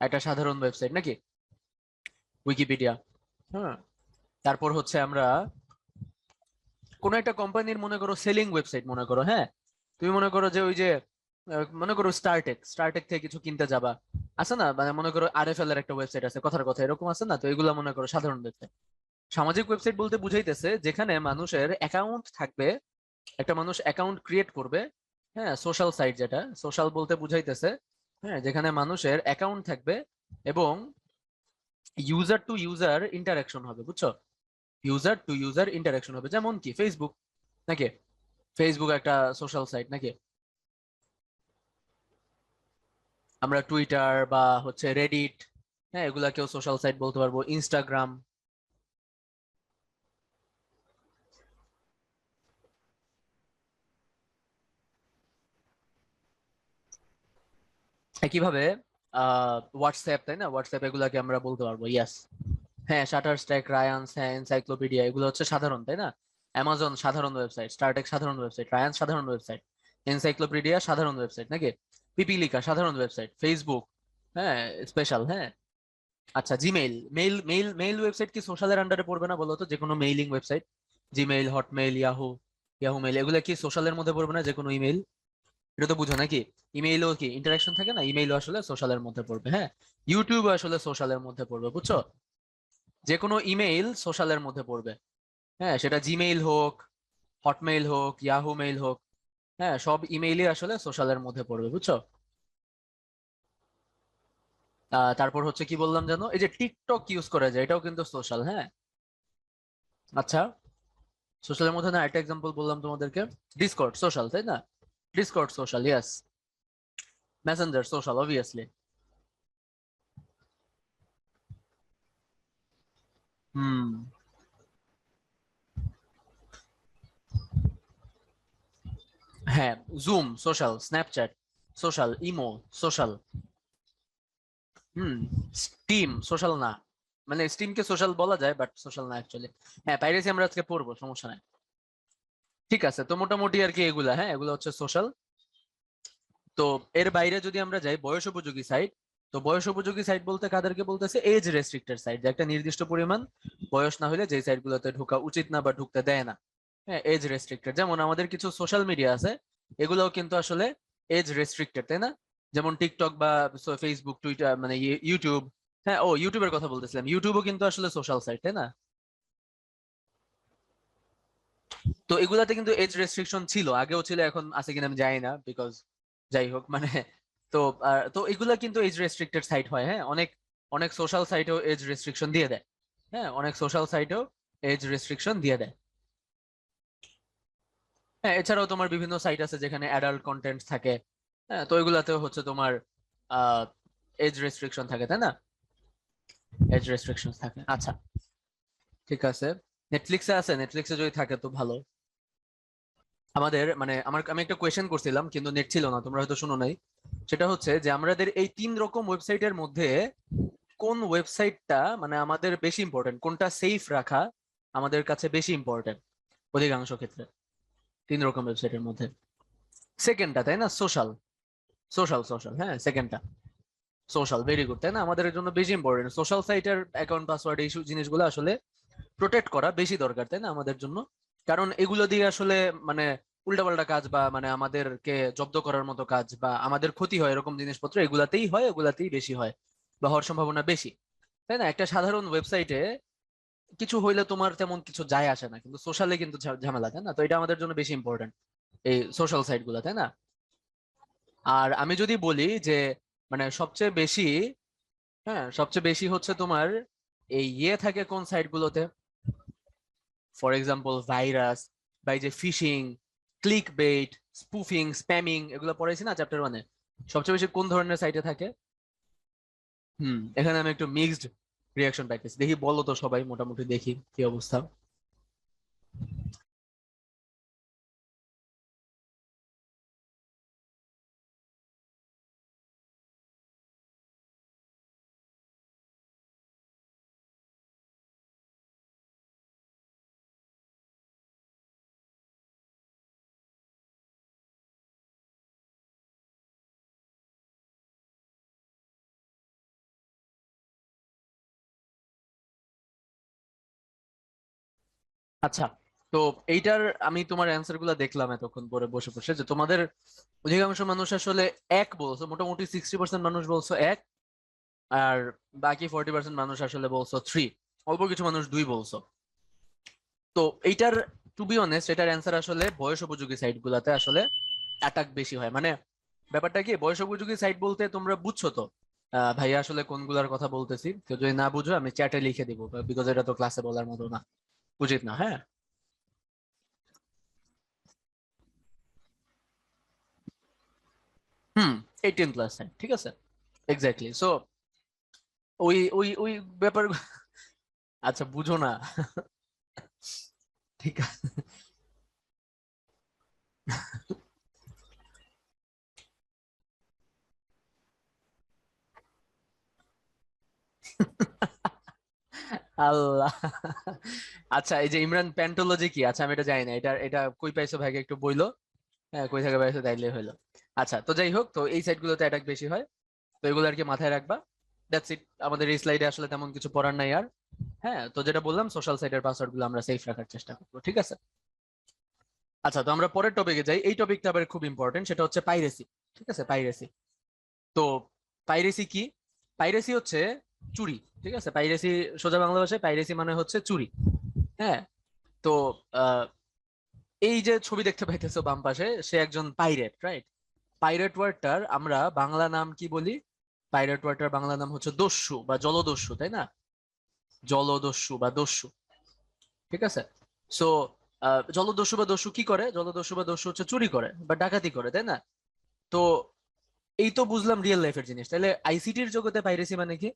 একটা সাধারণ ওয়েবসাইট নাকি? উইকিপিডিয়া, হ্যাঁ। তারপর হচ্ছে আমরা কোন একটা কোম্পানির মনে করো সেলিং ওয়েবসাইট মনে করো, হ্যাঁ। তুমি মনে করো যে ওই যে মনে করো স্টারটেক থেকে কিছু কিনতে যাবা, আছে না? মানে মনে করো আরএফএল এর একটা ওয়েবসাইট আছে, কথার কথা এরকম আছে না? তো এগুলা মনে করো সাধারণ ওয়েবসাইট। সামাজিক ওয়েবসাইট বলতে বুঝাইতেছে যেখানে মানুষের অ্যাকাউন্ট থাকবে, একটা মানুষ অ্যাকাউন্ট ক্রিয়েট করবে, হ্যাঁ। সোশ্যাল সাইট, যেটা সোশ্যাল বলতে বুঝাইতেছে, হ্যাঁ, যেখানে মানুষের অ্যাকাউন্ট থাকবে এবং ইউজার টু ইউজার ইন্টারাকশন হবে, বুঝছো? ইউজার টু ইউজার ইন্টারাকশন হবে, যেমন কি ফেসবুক নাকি? ফেসবুক একটা সোশ্যাল সাইট নাকি? আমরা টুইটার বা হচ্ছে রেডিট, হ্যাঁ, এগুলাকেও সোশ্যাল সাইট বলতে পারবো, ইনস্টাগ্রাম। একইভাবে হোয়াটসঅ্যাপ, তাই না? হোয়াটসঅ্যাপ এগুলাকে আমরা বলতে পারবো, ইয়াস। হ্যাঁ, শাটার স্ট্যাক, রায়ান্স, হ্যাঁ, এনসাইক্লোপিডিয়া, এগুলো হচ্ছে সাধারণ, তাই না? অ্যামাজন সাধারণ ওয়েবসাইট, স্টারটেক সাধারণ ওয়েবসাইট, রায়ান্স সাধারণ ওয়েবসাইট, এনসাইক্লোপিডিয়া সাধারণ ওয়েবসাইট নাকি? পিপিলিকা সাধারণ ওয়েবসাইট, ফেসবুক, হ্যাঁ, স্পেশাল, হ্যাঁ। আচ্ছা, জিমেইল, মেইল ওয়েবসাইট কি সোশ্যালের আন্ডারে পড়বে না বলো তো? যে কোনো mailing website, Gmail, Hotmail, Yahoo, Yahoo mail, এগুলো কি সোশ্যালের মধ্যে পড়বে না? যে কোনো ইমেইল, এটা তো বুঝো নাকি? ইমেইলও কি ইন্টারাকশন থাকে না? ইমেইলও আসলে সোশ্যালের মধ্যে পড়বে, হ্যাঁ। ইউটিউব আসলে সোশ্যালের মধ্যে পড়বে, বুঝছো? যে কোনো ইমেইল সোশ্যালের মধ্যে পড়বে, হ্যাঁ। সেটা জিমেইল হোক, হটমেইল হোক, ইয়াহু মেইল হোক, হ্যাঁ, সব ইমেইলই আসলে সোশ্যালের মধ্যে পড়বে, বুঝছো? তারপর হচ্ছে কি বললাম জানো, এই যে টিকটক ইউজ করা যায়, এটাও কিন্তু সোশ্যাল। হ্যাঁ, আচ্ছা, সোশ্যালের মধ্যে না একটা এক্সাম্পল বললাম তোমাদেরকে, ডিসকর্ড সোশ্যাল, তাই না? Discord social, yes. Messenger social, obviously. হুম। হ্যাঁ, Zoom social, Snapchat social, imo social. হুম। স্টিম সোশ্যাল না, মানে স্টিমকে সোশ্যাল বলা যায় বাট সোশ্যাল না অ্যাকচুয়ালি। হ্যাঁ, পাইরেসি আমরা আজকে পড়বো, সমস্যা নাই। ঠিক আছে, তো মোটামুটি আর কি এগুলা, হ্যাঁ এগুলো হচ্ছে সোশ্যাল। তো এর বাইরে যদি আমরা যাই বয়স উপযোগী সাইট, তো বয়স উপযোগী সাইট বলতে কাদেরকে বলতেছে? এজ রেস্ট্রিক্টেড সাইট, যে একটা নির্দিষ্ট পরিমাণ বয়স না হলে যে সাইট গুলোতে ঢোকা উচিত না বা ঢুকতে দেয় না। হ্যাঁ, এজ রেস্ট্রিক্টেড। যেমন আমাদের কিছু সোশ্যাল মিডিয়া আছে, এগুলোও কিন্তু আসলে এজ রেস্ট্রিক্টেড, তাই না? যেমন টিকটক বা ফেসবুক, টুইটার, মানে ইউটিউব। হ্যাঁ, ও ইউটিউবের কথা বলতেছিলাম, ইউটিউবও কিন্তু আসলে সোশ্যাল সাইট, তাই না? তো এগুলাতে কিন্তু এজ রেস্ট্রিকশন ছিল, আগেও ছিল, এখন আছে কিনা আমি জানি না, বিকজ যাই হোক মানে। তো তো এগুলা কিন্তু এজ রেস্ট্রিক্টেড সাইট হয়। হ্যাঁ, অনেক অনেক সোশ্যাল সাইটেও এজ রেস্ট্রিকশন দিয়ে দেয়। হ্যাঁ, অনেক সোশ্যাল সাইটেও এজ রেস্ট্রিকশন দিয়ে দেয়। হ্যাঁ, এছাড়াও তোমার বিভিন্ন সাইট আছে যেখানে অ্যাডাল্ট কন্টেন্ট থাকে। হ্যাঁ, তো এগুলাতেও হচ্ছে তোমার এজ রেস্ট্রিকশন থাকে, তাই না? এজ রেস্ট্রিকশন থাকে। আচ্ছা, ঠিক আছে। নেটফ্লিক্সে আছে, নেটফ্লিক্সে যদি থাকে তো ভালো। আমাদের মানে আমি একটা কোয়েশ্চেন করছিলাম কিন্তু নেট ছিল না, তোমরা হয়তো শুনো নাই। সেটা হচ্ছে যে আমাদের এই 3 রকম ওয়েবসাইটের মধ্যে কোন ওয়েবসাইটটা মানে আমাদের বেশি ইম্পর্টেন্ট, কোনটা সেফ রাখা আমাদের কাছে বেশি ইম্পর্টেন্ট অধিকাংশ ক্ষেত্রে? 3 রকম ওয়েবসাইটের মধ্যে সেকেন্ডটা, তাই না? সোশ্যাল, সোশ্যাল সোশ্যাল, হ্যাঁ সেকেন্ডটা সোশ্যাল, ভেরি গুড, তাই না? আমাদের জন্য বেশি ইম্পর্টেন্ট সোশ্যাল সাইটের অ্যাকাউন্ট পাসওয়ার্ড এই জিনিসগুলো আসলে প্রোটেক্ট করা বেশি দরকার, তাই না আমাদের জন্য? কারণ এগুলো দিয়ে আসলে মানে উল্টাপাল্টা কাজ বা মানে আমাদেরকে জব্দ করার মতো কাজ বা আমাদের ক্ষতি হয় এরকম জিনিসপত্র এগুলাতেই হয়, এগুলাতেই বেশি হয় বা হওয়ার সম্ভাবনা বেশি, তাই না? একটা সাধারণ ওয়েবসাইটে কিছু হইলে তোমার তেমন কিছু যায় আসে না, কিন্তু সোশ্যালে কিন্তু ঝামেলা, তাই না? তো এটা আমাদের জন্য বেশি ইম্পর্টেন্ট, এই সোশ্যাল সাইট গুলা, তাই না? আর আমি যদি বলি যে মানে সবচেয়ে বেশি, হ্যাঁ সবচেয়ে বেশি হচ্ছে তোমার এই থাকে কোন সাইট গুলোতে, ফর এক্সাম্পল ভাইরাস বা এই যে phishing, click bait, spoofing, spamming, এগুলো পড়াইছি না চ্যাপ্টার 1-এ। সবচেয়ে বেশি কোন ধরনের সাইটে থাকে? এখানে আমি একটু মিক্সড রিয়াকশন পাইতেছি, দেখি বলো তো সবাই, মোটামুটি দেখি কি অবস্থা। আচ্ছা, তো এইটার আমি তোমার অ্যান্সার গুলা দেখলাম এতক্ষণ পরে বসে বসে, যে তোমাদের অধিকাংশ মানুষ আসলে এক বলছো, মোটামুটি 60% মানুষ বলছো এক, আর বাকি 40% মানুষ আসলে বলছো থ্রি, অল্প কিছু মানুষ দুই বলছো। তো এইটার টু বি অনেস্ট এটার অ্যান্সার আসলে বয়স উপযোগী সাইট গুলাতে আসলে অ্যাটাক বেশি হয়। মানে ব্যাপারটা কি, বয়স উপযোগী সাইট বলতে তোমরা বুঝছো তো ভাইয়া আসলে কোনগুলার কথা বলতেছি? কেউ যদি না বুঝো আমি চ্যাটে লিখে দিব, বিকজ এটা তো ক্লাসে বলার মতো না, উচিত না। হ্যাঁ, হুম, 18+ সাইট, ঠিক আছে, এক্স্যাক্টলি। সো ওই ওই ওই ব্যাপার আচ্ছা বুঝো না, ঠিক আছে। আল্লাহ। আচ্ছা, এই যে ইমরান প্যান্টোলজি কি? আচ্ছা, আমি এটা জানি না, এটা এটা কই পাইছো ভাইকে একটু বইলো। হ্যাঁ, কই থেকে পাইছো তাইলে হইলো। আচ্ছা, তো যাই হোক, তো এই সাইট গুলোতে অ্যাটাক বেশি হয়, তো এগুলো আর কি মাথায় রাখবা। দ্যাটস ইট, আমাদের এই স্লাইডে আসলে তেমন কিছু পড়ার নাই আর। হ্যাঁ, তো যেটা বললাম সোশ্যাল সাইটের পাসওয়ার্ড গুলো আমরা সেফ রাখার চেষ্টা করবো, ঠিক আছে? আচ্ছা, তো আমরা পরের টপিকে যাই, এই টপিকটা আবার খুব ইম্পর্টেন্ট, সেটা হচ্ছে পাইরেসি। ঠিক আছে, পাইরেসি। তো পাইরেসি কি? পাইরেসি হচ্ছে চুরি, ঠিক আছে? পাইরেসি সোজা বাংলা ভাষায় পাইরেসি মানে হচ্ছে চুরি। হ্যাঁ, তো আহ, এই যে ছবি দেখতে পাইতেছো বাম পাশে, সে একজন পাইরেট, রাইট? পাইরেট ওয়ার্ডটার আমরা বাংলা নাম কি বলি? পাইরেট ওয়াটার বাংলা নাম হচ্ছে দস্যু বা জলদস্যু, তাই না? জলদস্যু বা দস্যু, ঠিক আছে? সো জলদস্যু বা দস্যু কি করে? জলদস্যু বা দস্যু হচ্ছে চুরি করে বা ডাকাতি করে, তাই না? তো এই তো বুঝলাম রিয়েল লাইফের জিনিস। তাহলে আইসিটির জগতে পাইরেসি মানে কি?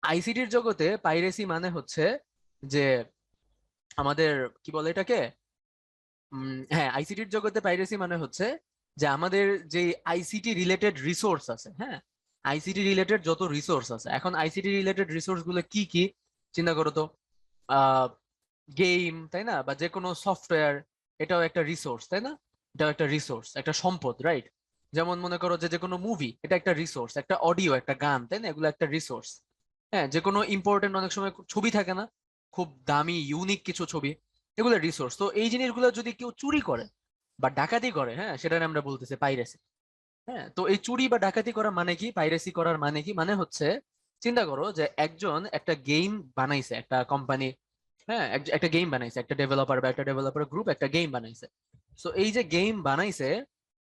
আইসিটির জগতে পাইরেসি মানে হচ্ছে যে আমাদের কি বলে এটাকে, হ্যাঁ, আইসিটির জগতে পাইরেসি মানে হচ্ছে যে আমাদের যে আইসিটি রিলেটেড রিসোর্স আছে, হ্যাঁ, আইসিটি রিলেটেড যত রিসোর্স আছে, এখন আইসিটি রিলেটেড রিসোর্স গুলো কি কি চিন্তা করো তো। গেম, তাই না? বা যে কোনো সফটওয়্যার, এটাও একটা রিসোর্স, তাই না? এটাও একটা রিসোর্স, একটা সম্পদ, রাইট? যেমন মনে করো যে যে কোনো মুভি, এটা একটা রিসোর্স, একটা অডিও, একটা গান, তাই না? এগুলো একটা রিসোর্স। হ্যাঁ, যে কোনো ইম্পর্টেন্ট অনেক সময় ছবি থাকে না, খুব দামি ইউনিক কিছু ছবি, এগুলো রিসোর্স। তো এই জিনিসগুলো যদি কেউ চুরি করে বা ডাকাতি করে, হ্যাঁ, সেটা আমরা বলতেছি পাইরেসি। হ্যাঁ, তো এই চুরি বা ডাকাতি করা মানে কি, পাইরেসি করার মানে কি? মানে হচ্ছে চিন্তা করো যে একজন একটা গেম বানাইছে, একটা কোম্পানি, হ্যাঁ, একটা গেম বানাইছে, একটা ডেভেলপার বা একটা ডেভেলপার গ্রুপ একটা গেম বানাইছে। সো এই যে গেম বানাইছে,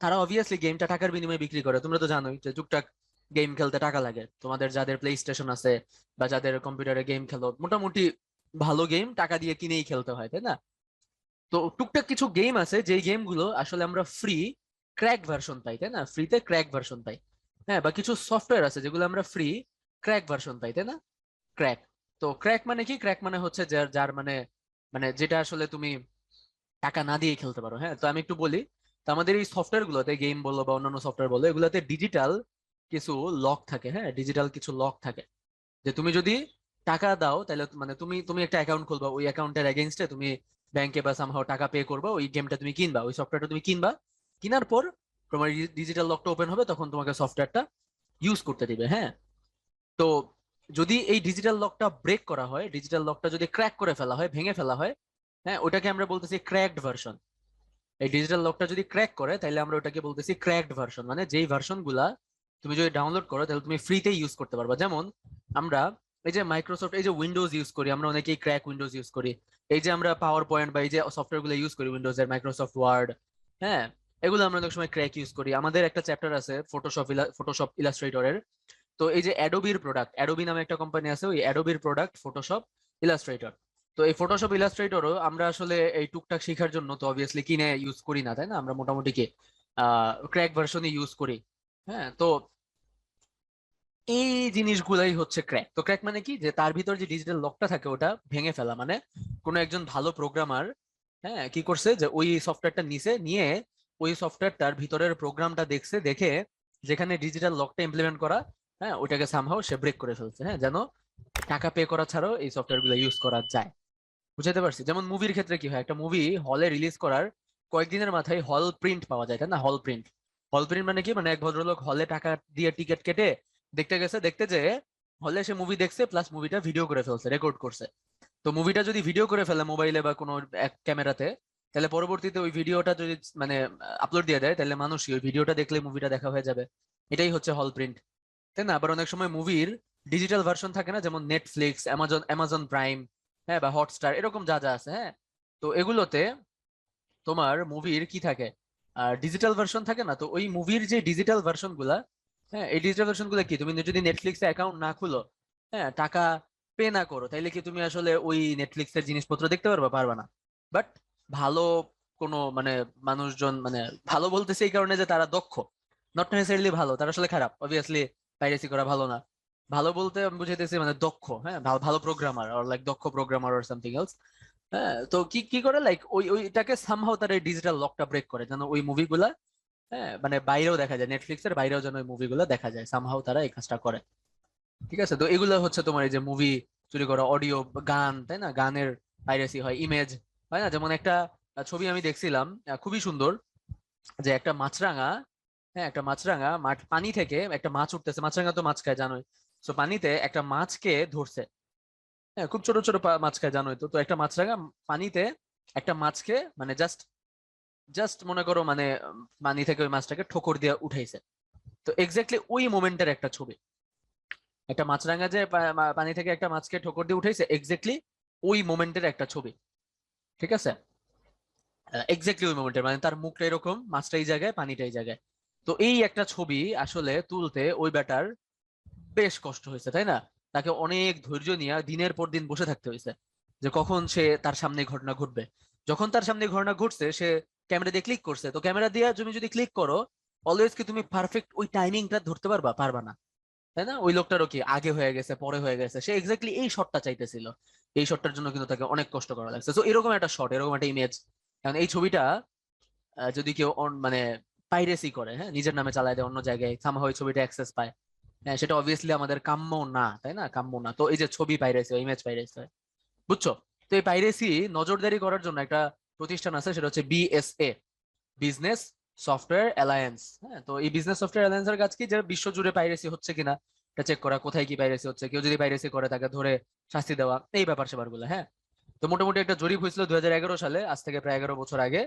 তারা অবভিয়াসলি গেমটা টাকার বিনিময়ে বিক্রি করে। তোমরা তো জানোই যে টুকটাক গেম খেলতে টাকা লাগে। তোমাদের যাদের প্লে স্টেশন আছে বা যাদের কম্পিউটারে গেম খেলো, মোটামুটি ভালো গেম টাকা দিয়ে কিনেই খেলতে হয়, তাই না? তো টুকটাক কিছু গেম আছে যেই গেমগুলো আসলে আমরা ফ্রি ক্র্যাক ভার্সন পাই, তাই না? ফ্রিতে ক্র্যাক ভার্সন পাই। হ্যাঁ, বা কিছু সফটওয়্যার আছে যেগুলো আমরা ফ্রি ক্র্যাক ভার্সন পাই, তাই না? ক্র্যাক। তো ক্র্যাক মানে কি? ক্র্যাক মানে হচ্ছে যার যার মানে, মানে যেটা আসলে তুমি টাকা না দিয়ে খেলতে পারো। হ্যাঁ, তো আমি একটু বলি। তো আমাদের এই সফটওয়্যার গুলোতে, গেম বলো বা অন্যান্য সফটওয়্যার বলো, এগুলোতে ডিজিটাল কিছু লক থাকে। হ্যাঁ, ডিজিটাল কিছু লক থাকে, যে তুমি যদি টাকা দাও তাহলে মানে তুমি তুমি একটা অ্যাকাউন্ট খুলবা, ওই অ্যাকাউন্টের এগেইনস্টে তুমি ব্যাংকে বা সামহাও টাকা পে করবা, ওই গেমটা তুমি কিনবা, ওই সফটওয়্যারটা তুমি কিনবা। কেনার পর তোমার ডিজিটাল লকটা ওপেন হবে, তখন তোমাকে সফটওয়্যারটা ইউজ করতে দিবে। হ্যাঁ, তো যদি এই ডিজিটাল লকটা ব্রেক করা হয়, ডিজিটাল লকটা যদি ক্র্যাক করে ফেলা হয়, ভেঙে ফেলা হয়, হ্যাঁ, ওটাকে আমরা বলতেছি ক্র্যাকড ভার্সন। এই ডিজিটাল লকটা যদি ক্র্যাক করে, তাহলে আমরা ওটাকে বলতেছি ক্র্যাকড ভার্সন, মানে যেই ভার্সন গুলা তুমি যদি ডাউনলোড করো তাহলে তুমি ফ্রিতে ইউজ করতে পারবা। যেমন আমরা এই যে মাইক্রোসফট, এই যে উইন্ডোজ ইউজ করি, আমরা অনেকেই ক্র্যাক উইন্ডোজ ইউজ করি। এই যে আমরা পাওয়ার পয়েন্ট বা এই যে সফটওয়্যার গুলো ইউজ করি উইন্ডোজ এর, মাইক্রোসফট ওয়ার্ড, হ্যাঁ, এগুলো আমরা অনেক সময় ক্র্যাক ইউজ করি। আমাদের একটা চ্যাপ্টার আছে ফটোশপ ইলাস্ট্রেটরের। তো এই যে অ্যাডোবির প্রোডাক্ট, অ্যাডোবি নামে একটা কোম্পানি আছে, ওই অ্যাডোবির প্রোডাক্ট ফটোশপ ইলাস্ট্রেটর। তো এই ফটোশপ ইলাস্ট্রেটরও আমরা আসলে এই টুকটাক শেখার জন্য তো অবভিয়াসলি কিনে ইউজ করি না, তাই না? আমরা মোটামুটি কি ক্র্যাক ভার্সনই ইউজ করি। হ্যাঁ, তো এই জিনিসগুলাই হচ্ছে ক্র্যাক। তো ক্র্যাক মানে কি, যে তার ভিতর যে ডিজিটাল লকটা থাকে ওটা ভেঙে ফেলা। মানে কোনো একজন ভালো প্রোগ্রামার, হ্যাঁ, কি করছে যে ওই সফটওয়্যারটা নিছে, নিয়ে ওই সফটওয়্যারটার ভিতরের প্রোগ্রামটা দেখছে, দেখে যেখানে ডিজিটাল লকটা ইমপ্লিমেন্ট করা, হ্যাঁ, ওইটাকে সামহাও সে ব্রেক করে ফেলছে, হ্যাঁ, যেন টাকা পে করা ছাড়াও এই সফটওয়্যার গুলো ইউজ করা যায়। বুঝাতে পারছি? যেমন মুভির ক্ষেত্রে কি হয়, একটা মুভি হলে রিলিজ করার কয়েকদিনের মাথায় হল প্রিন্ট পাওয়া যায়, তাই না? হল প্রিন্ট। হল প্রিন্ট মানে কি? মানে এক ভদ্রলোক হলে টাকা দিয়ে টিকিট কেটে দেখতে গেছে, দেখতে যে হলে সে মুভি দেখছে, প্লাস মুভিটা ভিডিও করে ফেলছে, রেকর্ড করছে। তো মুভিটা যদি ভিডিও করে ফেলে মোবাইলে বা কোনো এক ক্যামেরাতে, তাহলে পরবর্তীতে ওই ভিডিওটা যদি মানে আপলোড দিয়ে দেয়, তাহলে মানুষই ওই ভিডিওটা দেখলে মুভিটা দেখা হয়ে যাবে। এটাই হচ্ছে হল প্রিন্ট, তাই না? আবার অনেক সময় মুভির ডিজিটাল ভার্সন থাকে না, যেমন নেটফ্লিক্স, অ্যামাজন, অ্যামাজন প্রাইম, হ্যাঁ, বা হটস্টার, এরকম যা যা আছে, হ্যাঁ। তো এগুলোতে তোমার মুভির কি থাকে, ডিজিটাল ভার্সন থাকে না? তো ওই মুভির যে ডিজিটাল ভার্সন গুলা, হ্যাঁ, এই ডিজিটাল ভার্সন গুলা কি, তুমি যদি নেটফ্লিক্সে অ্যাকাউন্ট না খুলো, হ্যাঁ, টাকা পে না করো, তাইলে কি তুমি আসলে ওই নেটফ্লিক্সের জিনিসপত্র দেখতে পারবা? পারবা না। বাট ভালো কোনো মানে মানুষজন, মানে ভালো বলতেছে এই কারণে যে তারা দক্ষ, নট নেসেসারিলি ভালো, তারা আসলে খারাপ। অবভিয়াসলি পাইরেসি করা ভালো না। ভালো বলতে আমি বুঝাইতেছি মানে দক্ষ, হ্যাঁ, ভালো ভালো প্রোগ্রামার, অর লাইক দক্ষ প্রোগ্রামার অর সামথিং এলস। হ্যাঁ, তো কি কি করে, লাইক ওইটাকে সামহাও তারা ডিজিটাল লকটা ব্রেক করে, যেন ওই মুভিগুলা, হ্যাঁ, মানে বাইরেও দেখা যায়, নেটফ্লিক্সের বাইরেও যেন ওই মুভিগুলো দেখা যায়, সামহাও তারা এই কাজটা করে। ঠিক আছে? তো এগুলো হচ্ছে তোমার এই যে মুভি চুরি করা, অডিও, গান, তাই না? গানের পাইরেসি হয়, ইমেজ হয় না? যেমন একটা ছবি আমি দেখছিলাম, খুবই সুন্দর, যে একটা মাছরাঙা, হ্যাঁ, একটা মাছরাঙা পানি থেকে একটা মাছ উঠতেছে, মাছরাঙা তো মাছ খায় জানোই। তো পানিতে একটা মাছকে ধরছে, হ্যাঁ, খুব ছোট ছোট মাছ খায় জানোই। তো তো একটা মাছরাঙা পানিতে একটা মাছকে মানে জাস্ট জাস্ট মনে করো মানে পানি থেকে ওই মাছটাকে ঠোকর দিয়ে উঠাইছে। তো এক্স্যাক্টলি ওই মোমেন্টের একটা ছবি, একটা মাছরাঙা যে পানি থেকে একটা মাছকে ঠোকর দিয়ে উঠাইছে, এক্স্যাক্টলি ওই মোমেন্টের একটা ছবি। ঠিক আছে? এক্স্যাক্টলি ওই মোমেন্টের, মানে তার মুখটা এরকম, মাছটা এই জায়গায়, পানিটা এই জায়গায়। তো এই একটা ছবি আসলে তুলতে ওই ব্যাটার বেশ কষ্ট হয়েছে, তাই না? তাকে অনেক ধৈর্য নিয়ে দিনের পর দিন বসে থাকতে হয়েছে যে কখন সে তার সামনে ঘটনা ঘটবে। যখন তার সামনে ঘটনা ঘটছে, সে ক্যামেরা দিয়ে ক্লিক করছে। তো ক্যামেরা দিয়ে তুমি যদি ক্লিক করো, অলওয়েজ কি তুমি পারফেক্ট ওই টাইমিংটা ধরতে পারবা? পারবা না, তাই না? ওই লোকটারও কি আগে হয়ে গেছে, পরে হয়ে গেছে, সে এক্স্যাক্টলি এই শটটা চাইতেছিল। এই শটটার জন্য কিন্তু তাকে অনেক কষ্ট করা লাগছে। তো এরকম একটা শট, এরকম একটা ইমেজ, কারণ এই ছবিটা যদি কেউ মানে পাইরেসি করে, হ্যাঁ, নিজের নামে চালায় দেয় অন্য জায়গায়, সামহাও ওই ছবিটা অ্যাক্সেস পায়, হ্যাঁ, সেটা অবভিয়াসলি আমাদের কাম্য না, তাই না? কাম্য না। তো এই যে ছবি পাইরেসি, ইমেজ পাইরেসি হয়, বুঝছো? তো এই পাইরেসি নজরদারি করার জন্য একটা প্রতিষ্ঠান আছে, সেটা হচ্ছে বিএসএ, বিজনেস সফটওয়্যার অ্যালায়েন্স। হ্যাঁ, তো এই বিজনেস সফটওয়্যার অ্যালায়েন্সের কাজ কি, যে বিশ্ব জুড়ে পাইরেসি হচ্ছে কিনা এটা চেক করা, কোথায় কি পাইরেসি হচ্ছে, কেউ যদি পাইরেসি করে তাকে ধরে শাস্তি দেওয়া, এই ব্যাপার স্যাপার গুলো। হ্যাঁ, তো মোটামুটি একটা জরিপ হয়েছিল 2011 সালে, আজ থেকে প্রায় 11 বছর আগে,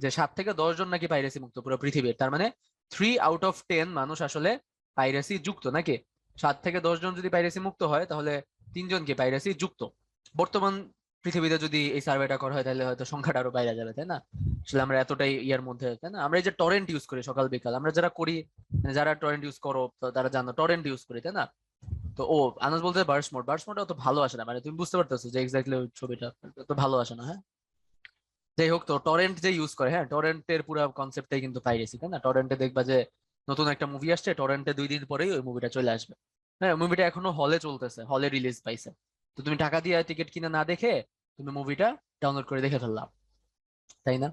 যে 7 থেকে 10 জন নাকি পাইরেসি মুক্ত পুরো পৃথিবীর। তার মানে 3 আউট অফ 10 মানুষ আসলে পাইরেসি যুক্ত, নাকি? 7 থেকে 10 জন যদি পাইরেসি মুক্ত হয়, তাহলে 3 জন কি পাইরেসি যুক্ত। বর্তমান পৃথিবীতে যদি এই সার্ভেটা করা হয়, তাহলে হয়তো সংখ্যাটা আরো বাইরে যাবে, তাই না? আসলে আমরা এতটাই ইয়ার মধ্যে, তাই না? আমরা এই যে টরেন্ট ইউজ করি সকাল বিকাল, আমরা যারা করি, মানে যারা টরেন্ট ইউজ করো তারা জানো টরেন্ট ইউজ করি, তাই না? তো আনাজ বলতে বার্স মোড অত ভালো আসে না, মানে তুমি বুঝতে পারতেছো যে এক্স্যাক্টলি ওই ছবিটা তো ভালো আসে না। হ্যাঁ, যাই হোক, তো টরেন্ট যে ইউজ করে, হ্যাঁ, টরেন্টের পুরো কনসেপ্টটাই কিন্তু পাইরেসি, তাই না? টরেন্টে দেখবা যে নতুন একটা মুভি আসছে, টরেন্টে 2 দিন পরেই ওই মুভিটা চলে আসবে। হ্যাঁ, মুভিটা এখনো হলে চলতেছে, হলে রিলিজ পাইছে। তো তুমি টাকা দিয়ে টিকিট কিনে না দেখে তুমি মুভিটা ডাউনলোড করে দেখে ফেললাম, তাই না?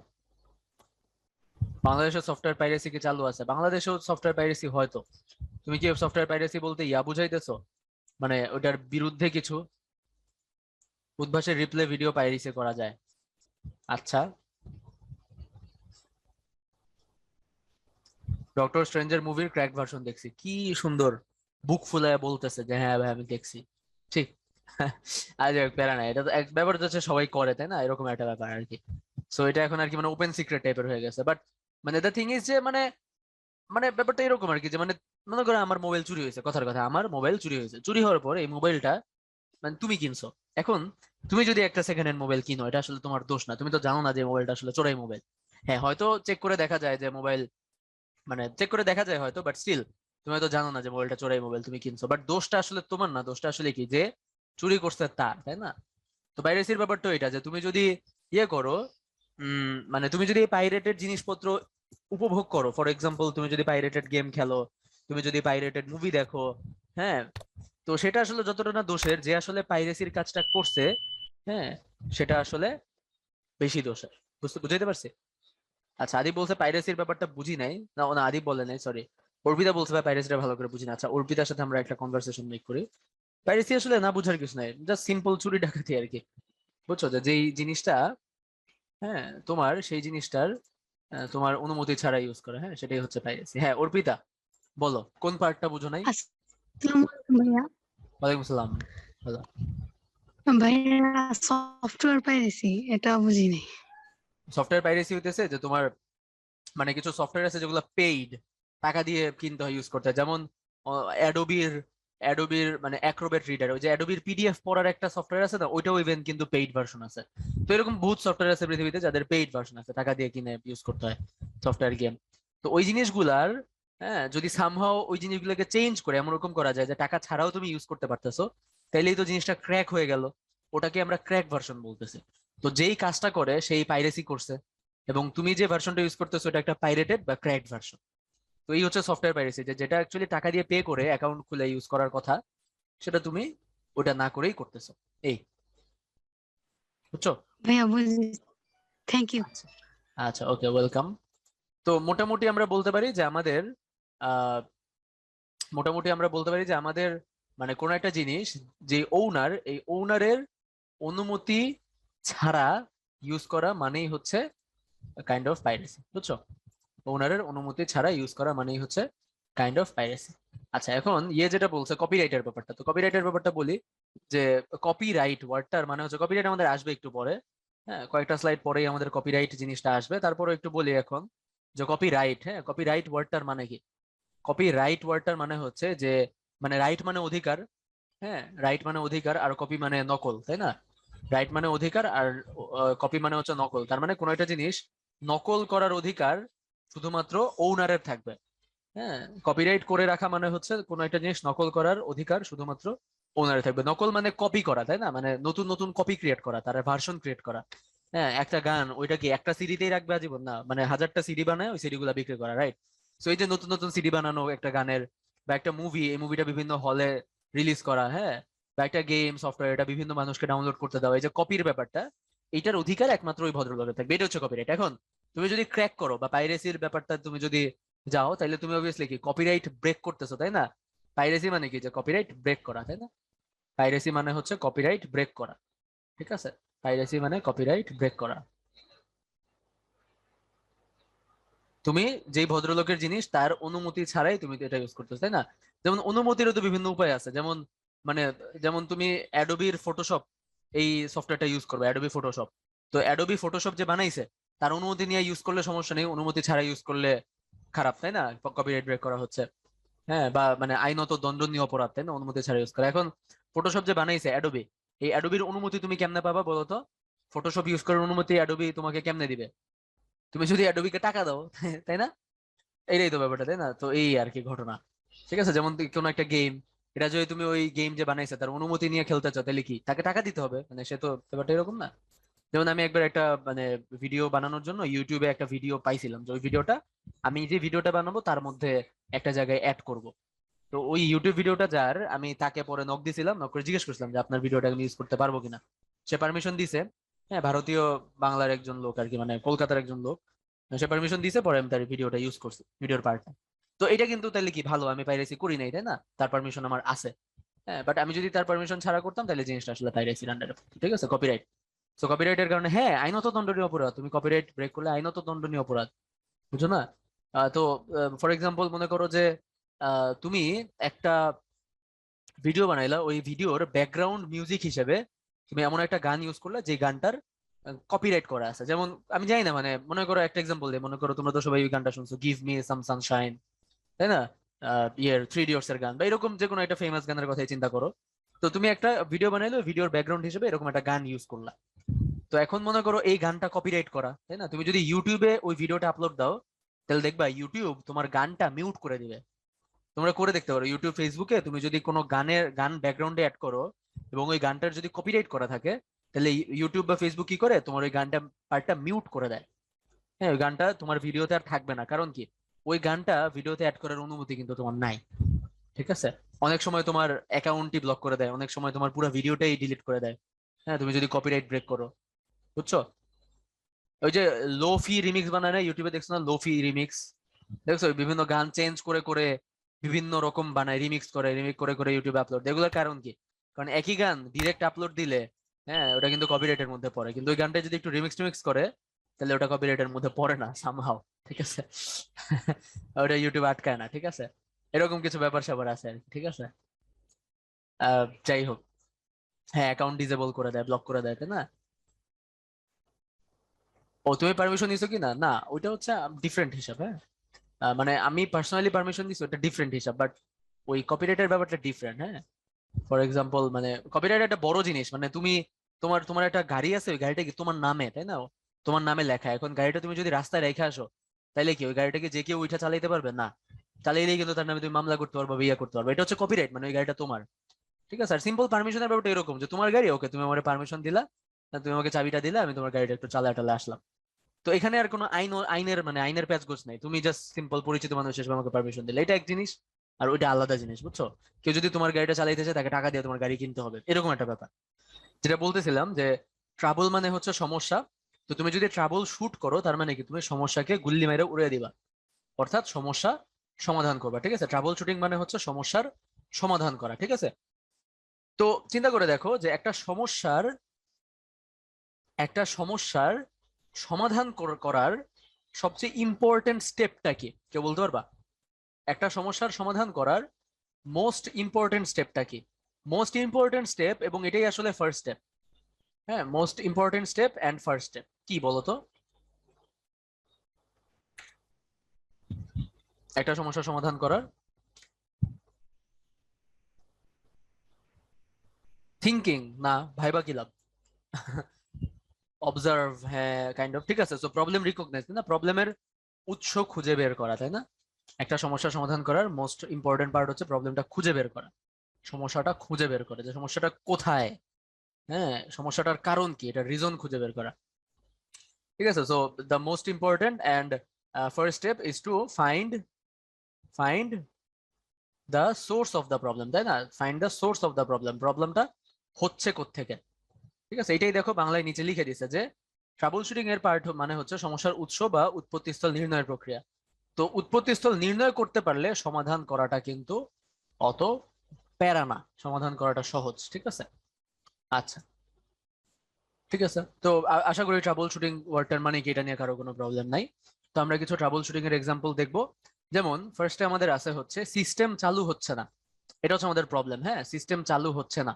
বাংলাদেশের সফটওয়্যার পাইরেসি কি চালু আছে? বাংলাদেশেও সফটওয়্যার পাইরেসি হয়তো। তুমি কি সফটওয়্যার পাইরেসি বলতে ইয়া বুঝাইতেছো, মানে ওটার বিরুদ্ধে কিছু উদ্ভাসের রিপ্লে ভিডিও পাইরেসি করা যায়? আচ্ছা, ডক্টর স্ট্রেঞ্জের মুভির ক্র্যাক ভার্সন দেখছি, কি সুন্দর বুক ফুলায় বলতেছে যে হ্যাঁ ভাই আমি দেখছি। ঠিক। আজ প্যারা নাই, এটা তো এক ব্যাপার হচ্ছে সবাই করে, তাই না? এরকম একটা ব্যাপার আর কি। সো এটা এখন আর কি মানে ওপেন সিক্রেট টাইপের হয়ে গেছে। বাট মানে দ্য থিং ইজ যে মানে মানে ব্যাপারটা এরকম আর কি, যে মানে মনে করো আমার মোবাইল চুরি হয়েছে, কথার কথা আমার মোবাইল চুরি হয়েছে, চুরি হওয়ার পর এই মোবাইলটা মানে তুমি কিনছো। এখন তুমি যদি একটা সেকেন্ড হ্যান্ড মোবাইল কিনো, এটা আসলে তোমার দোষ না, তুমি তো জানো না যে মোবাইলটা আসলে চোরাই মোবাইল। হ্যাঁ, হয়তো চেক করে দেখা যায় যে মোবাইল, মানে চেক করে দেখা যায় হয়তো, বাট স্টিল তুমি হয়তো জানো না যে মোবাইলটা চোরাই মোবাইল, তুমি কিনছো। বাট দোষটা আসলে তোমার না, দোষটা আসলে কি, যে চুরি করছে তার, তাই না? তো পাইরেসির ব্যাপারটা এটা, যে তুমি যদি ইয়ে করো, মানে তুমি যদি পাইরেটেড জিনিসপত্র উপভোগ করো, ফর এক্সাম্পল তুমি যদি পাইরেটেড গেম খেলো, তুমি যদি পাইরেটেড মুভি দেখো, হ্যাঁ, তো সেটা আসলে যতটা না দোষের, যে আসলে পাইরেসির কাজটা করছে, হ্যাঁ, সেটা আসলে বেশি দোষের। বুঝাইতে পারছি? আচ্ছা, আদিব বলছে পাইরেসির ব্যাপারটা বুঝি নাই, না না, আদিব বলে নাই, সরি। অর্পিতা বলছে ভাই পাইরেসিটা ভালো করে বুঝি না। আচ্ছা, অর্পিতার সাথে আমরা একটা কনভারসেশন মেক করি। পাইরেসি আসলে না বুঝার কিছু নাই, জাস্ট সিম্পল চুরি ডাকাতি আর কি। বুঝছো, যে যেই জিনিসটা, হ্যাঁ, তোমার সেই জিনিসটার তোমার অনুমতি ছাড়া ইউজ করা, হ্যাঁ, সেটাই হচ্ছে পাইরেসি। হ্যাঁ, অর্পিতা বলো কোন পার্টটা বুঝো নাই? আসসালামু আলাইকুম ভাইয়া। ওয়ালাইকুম আসসালাম। বলো। ভাইয়া, সফটওয়্যার পাইরেছি এটা বুঝি নাই। সফটওয়্যার পাইরেসি হইতেছে যে তোমার মানে কিছু সফটওয়্যার আছে যেগুলো পেইড, টাকা দিয়ে কিনতে হয়, ইউজ করতে হয়। যেমন অ্যাডোবির অ্যাডোবির মানে অ্যাক্রোবেট রিডার, ওই যে অ্যাডোবির পিডিএফ পড়ার একটা সফটওয়্যার আছে না, ওইটাও ইভেন কিন্তু পেইড ভার্সন আছে। তো এরকম বহুত সফটওয়্যার আছে পৃথিবীতে যাদের পেইড ভার্সন আছে, টাকা দিয়ে কিনে ইউজ করতে হয় সফটওয়্যার গেম। তো ওই জিনিসগুলার, হ্যাঁ, যদি সামহাও ওই জিনিসগুলোকে চেঞ্জ করে এমন রকম করা যায় যে টাকা ছাড়াও তুমি ইউজ করতে পারতেছো, তাইলেই তো জিনিসটা ক্র্যাক হয়ে গেল। ওটাকে আমরা ক্র্যাক ভার্সন বলতেছি। তো যেই কাজটা করে সেই পাইরেসি করছে, এবং তুমি যে ভার্সনটা ইউজ করতেছো এটা একটা পাইরেটেড বা ক্র্যাকড ভার্সন। তো এই হচ্ছে সফটওয়্যার পাইরেসি, যেটা অ্যাকচুয়ালি টাকা দিয়ে পে করে অ্যাকাউন্ট খুলে ইউজ করার কথা, সেটা তুমি ওটা না করেই করতেছো। এই, বুঝছো? ভাইয়া বুঝি, থ্যাংক ইউ। আচ্ছা, আচ্ছা, ওকে, ওয়েলকাম। তো মোটামুটি আমরা বলতে পারি যে আমাদের আহ মোটামুটি আমরা বলতে পারি যে আমাদের মানে কোন একটা জিনিস, যে ওনার, এই ওনারের অনুমতি ছাড়া ইউজ করা মানেই হচ্ছে কাইন্ড অফ পাইরেসি, বুঝছো? ওনারের অনুমতি ছাড়া ইউজ করা মানেই হচ্ছে কাইন্ড অফ পাইরেসি। আচ্ছা, এখন ইয়ে যেটা বলছে কপিরাইটের ব্যাপারটা, তো কপিরাইটের ব্যাপারটা বলি, যে কপিরাইট ওয়ার্ডটার মানে হচ্ছে, কপিরাইট আমাদের আসবে একটু পরে, হ্যাঁ, কয়েকটা স্লাইড পরেই আমাদের কপিরাইট জিনিসটা আসবে, তারপরে একটু বলি এখন যে কপিরাইট, হ্যাঁ, কপিরাইট ওয়ার্ডটার মানে কি। কপিরাইট ওয়ার্ডটার মানে হচ্ছে যে, মানে রাইট মানে অধিকার, হ্যাঁ, রাইট মানে অধিকার, আর কপি মানে নকল, তাই না? রাইট মানে অধিকার, আর কপি মানে হচ্ছে নকল। তার মানে কোনো একটা জিনিস নকল করার অধিকার শুধুমাত্র ওনারের থাকবে, হ্যাঁ, কপিরাইট করে রাখা মানে হচ্ছে কোনো একটা জিনিস নকল করার অধিকার শুধুমাত্র ওনারে থাকবে। নকল মানে কপি করা, তাই না? মানে নতুন নতুন কপি ক্রিয়েট করা, তার ভার্সন ক্রিয়েট করা। হ্যাঁ, একটা গান ওইটা কি একটা সিডিতেই রাখবে আজীবন? না, মানে হাজারটা সিডি বানায় ওই সিডি গুলা বিক্রি করা, রাইট? সো এই যে নতুন নতুন সিডি বানানো একটা গানের, বা একটা মুভি, এই মুভিটা বিভিন্ন হলে রিলিজ করা, হ্যাঁ, বা একটা গেম সফটওয়্যার এটা বিভিন্ন মানুষকে ডাউনলোড করতে দেওয়া, এই যে কপির ব্যাপারটা, এইটার অধিকার একমাত্র ওই ভদ্রলোকের থাকবে। এটা হচ্ছে কপিরাইট। এখন তুমি যদি ক্র্যাক করো বা পাইরেসির ব্যাপারটা তুমি যদি যাও, তাহলে তুমি অবভিয়াসলি কি কপিরাইট ব্রেক করতেছো, তাই না? পাইরেসি মানে কি? যে কপিরাইট ব্রেক করা, তাই না? পাইরেসি মানে হচ্ছে কপিরাইট ব্রেক করা, ঠিক আছে? পাইরেসি মানে কপিরাইট ব্রেক করা। তুমি যেই ভদ্রলোকের জিনিস তার অনুমতি ছাড়াই তুমি এটা ইউজ করতেছো, তাই না? যেমন অনুমতিরও তো বিভিন্ন উপায় আছে, যেমন মানে যেমন তুমি অ্যাডোবির ফটোশপ এই সফটওয়্যারটা ইউজ করবে, অ্যাডোবি ফটোশপ। তো অ্যাডোবি ফটোশপ যে বানাইছে তার অনুমতি নিয়ে ইউজ করলে সমস্যা নেই, অনুমতি ছাড়া ইউজ করলে খারাপ, তাই না? কপিরাইট ব্রেক করা হচ্ছে। হ্যাঁ, বা মানে আইনত দণ্ডনীয় অপরাধ, তাই না? অনুমতি ছাড়া ইউজ করা। এখন ফটোশপ যে বানাইছে অ্যাডোবি, এই অ্যাডোবির অনুমতি তুমি কেমনে পাবা বলো তো? ফটোশপ ইউজ করার অনুমতি অ্যাডোবি তোমাকে কেমনে দিবে? তুমি যদি অ্যাডোবিকে টাকা দাও, তাই না? এইটাই তো ব্যাপারটা, তাই না? তো এই আর কি ঘটনা। ঠিক আছে, যেমন কোনো একটা গেম, এটা যদি তুমি ওই গেম যে বানাইছে তার অনুমতি নিয়ে খেলতে চাও, তাহলে কি তাকে টাকা দিতে হবে? মানে সে তো ব্যাপারটা এরকম না? যেমন আমি একবার একটা মানে ভিডিও বানানোর জন্য ইউটিউবে একটা ভিডিও পাইছিলাম, যে ওই ভিডিওটা আমি যে ভিডিওটা বানাবো তার মধ্যে একটা জায়গায় অ্যাড করব। তো ওই ইউটিউব ভিডিওটা যার, আমি তাকে পরে নক দিছিলাম, নক করে জিজ্ঞেস করছিলাম যে আপনার ভিডিওটা আমি ইউজ করতে পারবো কিনা। সে পারমিশন দিছে। হ্যাঁ, ভারতীয় বাংলার একজন লোক আর কি, মানে কলকাতার একজন লোক। সে পারমিশন দিছে, পরে আমি তার ভিডিওটা ইউজ করছি, ভিডিওর পার্টটা। তো এটা কিন্তু তাহলে কি ভালো? আমি পাইরেসি করি নাই, তাই না? তার পারমিশন আমার আছে। হ্যাঁ, বাট আমি যদি তার পারমিশন ছাড়া করতাম তাহলে জিনিসটা আসলে পাইরেসির আন্ডারে, ঠিক আছে? কপিরাইট। সো কপিরাইটের কারণে হ্যাঁ আইনত দণ্ডনীয় অপরাধ, তুমি কপিরাইট ব্রেক করলে আইনত দণ্ডনীয় অপরাধ, বুঝছো না? তো ফর এক্সাম্পল মনে করো যে তুমি একটা ভিডিও বানাইলা, ওই ভিডিওর ব্যাকগ্রাউন্ড মিউজিক হিসেবে তুমি এমন একটা গান ইউজ করলে যে গানটার কপিরাইট করা আছে। যেমন আমি জানি না, মানে মনে করো একটা এক্সাম্পল দিই, মনে করো তোমরা তো সবাই ওই গানটা শুনছো, গিভ মি সাম সানশাইন, তাই না? ইয়ের থ্রি ইডিয়টস এর গান, বা এরকম যে কোনো একটা ফেমাস গানের কথাই চিন্তা করো। তো তুমি একটা ভিডিও বানাইলে ভিডিওর ব্যাকগ্রাউন্ড হিসেবে এরকম একটা গান ইউজ করলা। তো এখন মনে করো এই গানটা কপিরাইট করা, তাই না? তুমি যদি ইউটিউবে ওই ভিডিওটা আপলোড দাও, তাহলে দেখবা ইউটিউব তোমার গানটা মিউট করে দিবে। তোমরা করে দেখতে পারো ইউটিউব ফেসবুকে, তুমি যদি কোনো গান ব্যাকগ্রাউন্ডে অ্যাড করো এবং ওই গানটার যদি কপিরাইট করা থাকে, তাহলে ইউটিউব বা ফেসবুক কি করে, তোমার ওই গানটা পার্টটা মিউট করে দেয়। হ্যাঁ, ওই গানটা তোমার ভিডিওতে আর থাকবে না। কারণ কি? ওই গানটা ভিডিওতে অ্যাড করার অনুমতি কিন্তু তোমার নাই, ঠিক আছে? অনেক সময় তোমার অ্যাকাউন্টই ব্লক করে দেয়, অনেক সময় তোমার পুরো ভিডিওটাই ডিলিট করে দেয়। হ্যাঁ, তুমি যদি কপিরাইট ব্রেক করো, বুঝছো? ওই যে লোফি রিমিক্স বানায় না ইউটিউবে, দেখছো না? লোফি রিমিক্স দেখছো? ওই বিভিন্ন গান চেঞ্জ করে করে বিভিন্ন রকম বানায়, রিমিক্স করে, রিমিক্স করে করে ইউটিউবে আপলোড। এগুলোর কারণ কি? কারণ একই গান ডিরেক্ট আপলোড দিলে হ্যাঁ ওটা কিন্তু কপিরাইটের মধ্যে পড়ে, কিন্তু ওই গানটা যদি একটু রিমিক্স টিমিক্স করে তাহলে ওটা কপিরাইটের মধ্যে পড়ে না সামহাও, ঠিক আছে? ওটা ইউটিউব আটকায় না, ঠিক আছে? এরকম কিছু ব্যাপার স্যাপার আছে আর কি, ঠিক আছে? যাই হোক, হ্যাঁ অ্যাকাউন্ট ডিসেবল করে দেয়, ব্লক করে দেয়, তাই না? ও, তুমি পারমিশন নিছো কি না? না, ওইটা হচ্ছে ডিফারেন্ট হিসাব। হ্যাঁ, মানে আমি পার্সোনালি পারমিশন দিছি, ওটা ডিফারেন্ট হিসাব, বাট ওই কপিরাইটের ব্যাপারটা ডিফারেন্ট। হ্যাঁ, ফর এক্সাম্পল মানে কপিরাইট একটা বড় জিনিস, মানে তুমি তোমার তোমার একটা গাড়ি আছে, ওই গাড়িটা কি তোমার নামে, তাই না? তোমার নামে লেখা। এখন গাড়িটা তুমি যদি রাস্তায় রেখে আসো, তাইলে কি ওই গাড়িটাকে যে কেউ উঠে চালাইতে পারবে না? চালাইলেই কিন্তু তার নামে তুমি মামলা করতে পারবে, ইয়ে করতে পারবে। এটা হচ্ছে কপিরাইট, মানে ওই গাড়িটা তোমার, ঠিক আছে? আর সিম্পল পারমিশনের ব্যাপারটা এরকম যে তোমার গাড়ি, ওকে তুমি আমার পারমিশন দিলা, তুমি আমাকে চাবিটা দিলে, আমি তোমার গাড়িটা একটু চালায় টালে আসলাম। তো এখানে আর কোনো আইনের মানে আইনের প্যাচগোছ নাই, তুমি জাস্ট সিম্পল পরিচিত মানুষ হিসেবে আমাকে পারমিশন দিলে, এটা এক জিনিস। আর ওইটা আলাদা জিনিস, বুঝছো? কেউ যদি তোমার গাড়িটা চালাইতে চায় তাকে টাকা দিয়ে তোমার গাড়ি কিনতে হবে, এরকম একটা ব্যাপার। যেটা বলতেছিলাম যে ট্রাবল মানে হচ্ছে সমস্যা। তো তুমি যদি ট্রাবল শুট করো, তার মানে কি? তুমি সমস্যাকে গুল্লি মেরে উড়িয়ে দিবা, অর্থাৎ সমস্যা সমাধান করবা, ঠিক আছে? ট্রাবল শুটিং মানে হচ্ছে সমস্যার সমাধান করা, ঠিক আছে? তো চিন্তা করে দেখো যে একটা সমস্যার সমাধান করার সবচেয়ে ইম্পর্টেন্ট স্টেপটা কি? কেউ বলতে পারবা? একটা সমস্যার সমাধান করার মোস্ট ইম্পর্টেন্ট স্টেপটা কি? মোস্ট ইম্পর্টেন্ট স্টেপ, এবং এটাই আসলে ফার্স্ট স্টেপ। হ্যাঁ, most important step and first step কি বলতো? একটা সমস্যার সমাধান করার থিঙ্কিং না, ভাইবা কি লাভ? অবজার্ভ, হ্যাঁ কাইন্ড অফ, ঠিক আছে? সো প্রবলেম রিকগনাইজ, না প্রবলেমের উৎস খুঁজে বের করা, তাই না? একটা সমস্যার সমাধান করার মোস্ট ইম্পর্টেন্ট পার্ট হচ্ছে প্রবলেমটা খুঁজে বের করা, সমস্যাটা খুঁজে বের করে যে সমস্যাটা কোথায়, হ্যাঁ সমস্যাটার কারণ কি, এটা রিজন খুঁজে বের করা। ঠিক আছে, so the most important and first step is to find the source of the problem, তাই না? Find the source of the problem, প্রবলেমটা হচ্ছে কোত্থেকে। ঠিক আছে, এটাই দেখো বাংলায় নিচে লিখে দিছে যে ট্রাবল শুটিং এর পার্ট মানে হচ্ছে সমস্যার উৎস বা উৎপত্তিস্থল নির্ণয়ের প্রক্রিয়া। তো উৎপত্তিস্থল নির্ণয় করতে পারলে সমাধান করাটা কিন্তু অত প্যারা না, সমাধান করাটা সহজ। ঠিক আছে, আচ্ছা ঠিক আছে। তো আশা করি ট্রাবল শুটিং ওয়ার্ডটার মানে কি এটা নিয়ে কারো কোনো প্রবলেম নাই। তো আমরা কিছু ট্রাবল শুটিং এর এক্সাম্পল দেখবো। যেমন ফার্স্টে আমাদের আছে হচ্ছে সিস্টেম চালু হচ্ছে না, এটা হচ্ছে আমাদের প্রবলেম। হ্যাঁ, সিস্টেম চালু হচ্ছে না,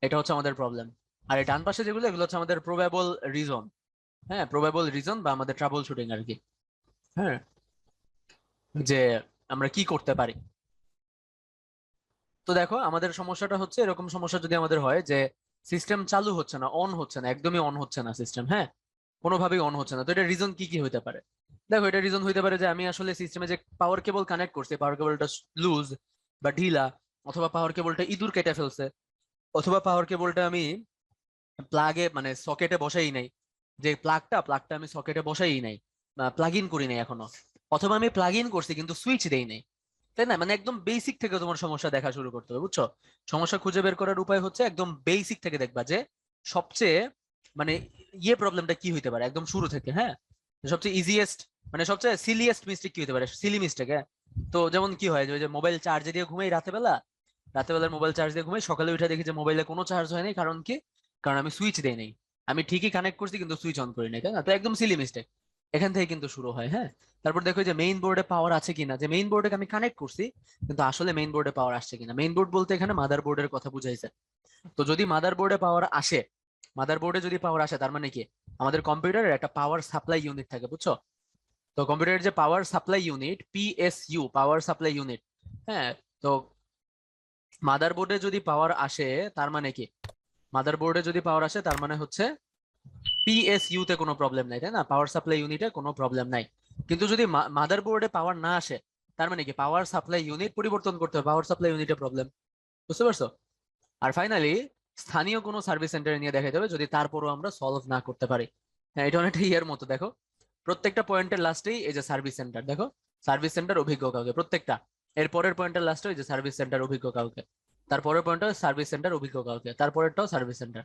এটা হচ্ছে আমাদের প্রবলেম। আর এই ডান পাশে যেগুলো, এগুলো হচ্ছে আমাদের প্রবাবল রিজন। হ্যাঁ, প্রবাবল রিজন বা আমাদের ট্রাবল শুটিং আর কি। হ্যাঁ, যে আমরা কি করতে পারি। তো দেখো আমাদের সমস্যাটা হচ্ছে এরকম সমস্যা যদি আমাদের হয় যে সিস্টেম চালু হচ্ছে না, অন হচ্ছে না, একদমই অন হচ্ছে না সিস্টেম, হ্যাঁ কোনোভাবেই অন হচ্ছে না, তো এটা রিজন কি কি হইতে পারে? দেখো এটা রিজন হইতে পারে যে আমি আসলে সিস্টেমে যে পাওয়ার কেবল কানেক্ট করছি, পাওয়ার কেবলটা লুজ বা ঢিলা, অথবা পাওয়ার কেবলটা ইঁদুর কেটে ফেলছে, অথবা পাওয়ার কেবলটা আমি প্লাগে মানে সকেটে বসাই নাই, যে প্লাগটা আমি সকেটে বসাই নাই, প্লাগ ইন করি নাই এখনো, অথবা আমি প্লাগ ইন করছি কিন্তু সুইচ দেই নাই। তাই না? মানে একদম বেসিক থেকে তোমার সমস্যা দেখা শুরু করতে হবে, বুঝছো? সমস্যা খুঁজে বের করার উপায় হচ্ছে একদম বেসিক থেকে দেখবা যে সবচেয়ে মানে প্রবলেমটা কি হইতে পারে একদম শুরু থেকে। হ্যাঁ, সবচেয়ে ইজিয়েস্ট মানে সবচেয়ে সিলিয়েস্ট মিস্টেক কি হতে পারে, সিলি মিস্টেক। হ্যাঁ, তো যেমন কি হয় যে ওই যে মোবাইল চার্জে দিয়ে ঘুমাই রাতে বেলার মোবাইল চার্জ দিয়ে ঘুমাই, সকালে উঠে দেখি যে মোবাইলে কোনো চার্জ হয় নাই। কারণ কি? কারণ আমি সুইচ দেই নাই, আমি ঠিকই কানেক্ট করছি কিন্তু সুইচ অন করি নাই, তাই না? তো একদম সিলি মিস্টেক এখান থেকে কিন্তু শুরু হয়। হ্যাঁ, তারপর দেখো যে মেইন বোর্ডে পাওয়ার আছে কিনা, যে মেইন বোর্ডে আমি কানেক্ট করছি কিন্তু আসলে মেইন বোর্ডে পাওয়ার আসছে কিনা। মেইন বোর্ড বলতে এখানে মাদার বোর্ডের কথা বুঝাইছে। তো যদি মাদার বোর্ডে পাওয়ার আসে, মাদার বোর্ডে যদি পাওয়ার আসে তার মানে কি আমাদের কম্পিউটারের একটা পাওয়ার সাপ্লাই ইউনিট থাকে, বুঝছো? তো কম্পিউটারের যে power supply unit, PSU, power supply unit. হ্যাঁ, তো মাদার বোর্ডে যদি পাওয়ার আসে তার মানে কি, মাদার বোর্ডে যদি পাওয়ার আসে তার মানে হচ্ছে পিএসইউ তে কোনো প্রবলেম নাই, তাই না? পাওয়ার সাপ্লাই ইউনিটে কোনো প্রবলেম নাই। কিন্তু যদি মাদার বোর্ডে পাওয়ার না আসে তার মানে কি পাওয়ার সাপ্লাই ইউনিট পরিবর্তন করতে হবে, পাওয়ার সাপ্লাই ইউনিটে প্রবলেম। বুঝতে পারছো? আর ফাইনালি স্থানীয় কোনো সার্ভিস সেন্টারে নিয়ে দেখা যাবে যদি তারপরও আমরা সলভ না করতে পারি। হ্যাঁ, এটা অনেকটা ইয়ের মতো। দেখো প্রত্যেকটা পয়েন্টের লাস্টেই এই যে সার্ভিস সেন্টার, দেখো সার্ভিস সেন্টার অভিজ্ঞ কাউকে, প্রত্যেকটা এর পরের পয়েন্টের লাস্টে ওই যে সার্ভিস সেন্টার অভিজ্ঞ কাউকে, তারপরের পয়েন্টটা সার্ভিস সেন্টার অভিজ্ঞ কাউকে, তারপরেরটাও সার্ভিস সেন্টার।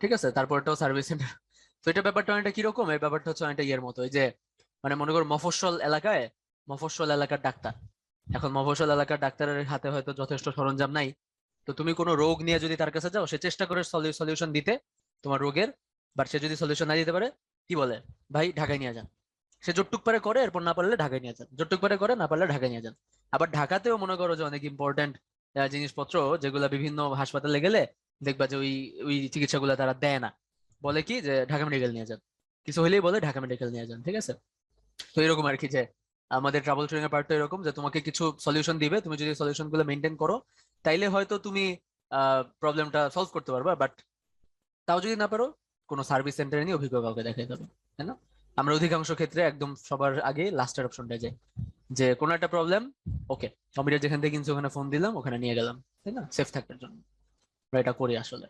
ঠিক আছে, তারপরেরটাও সার্ভিস সেন্টার। তো এটা ব্যাপারটা অনেকটা কিরকম, এই ব্যাপারটা হচ্ছে অনেকটা ইয়ের মতো, এই যে মানে মনে করো মফস্বল এলাকায়, মফস্বল এলাকার ডাক্তার, এখন মফস্বল এলাকার ডাক্তারের হাতে হয়তো যথেষ্ট সরঞ্জাম নাই। তো তুমি কোনো রোগ নিয়ে যদি তার কাছে যাও, সে চেষ্টা করে সলিউশন দিতে তোমার রোগের, বাট সে যদি সলিউশন না দিতে পারে কি বলে, ভাই ঢাকায় নিয়ে যান। সে যতটুক পারে করে, এরপর না পারলে ঢাকায় নিয়ে যান, যতটুক পারে করে, না পারলে ঢাকায় নিয়ে যান। আবার ঢাকাতেও মনে করো যে অনেক ইম্পর্টেন্ট জিনিসপত্র যেগুলা বিভিন্ন হাসপাতালে গেলে দেখবা যে ওই ওই চিকিৎসাগুলো তারা দেয় না, বলে কি যে ঢাকা মেডিকেল নিয়ে যান, কিছু হলেই বলে ঢাকা মেডিকেল নিয়ে যান। ঠিক আছে, তো এরকম আর কি যে আমাদের ট্রাবল শুটিং এর পার্টটা এরকম যে তোমাকে কিছু সলিউশন দিবে, তুমি যদি সলিউশন গুলো মেনটেন করো তাইলে হয়তো তুমি প্রবলেমটা সলভ করতে পারবে। বাট তাও যদি না পারো, কোনো সার্ভিস সেন্টারে নিয়ে অভিজ্ঞ কাউকে দেখাই যাবে, তাই না? আমরা অধিকাংশ ক্ষেত্রে একদম সবার আগে লাস্টের অপশনটা যাই, যে কোনো একটা প্রবলেম, ওকে কম্পিউটার যেখান থেকে কিনছি ওখানে ফোন দিলাম, ওখানে নিয়ে গেলাম, তাই না? সেফ থাকার জন্য আমরা এটা করি আসলে।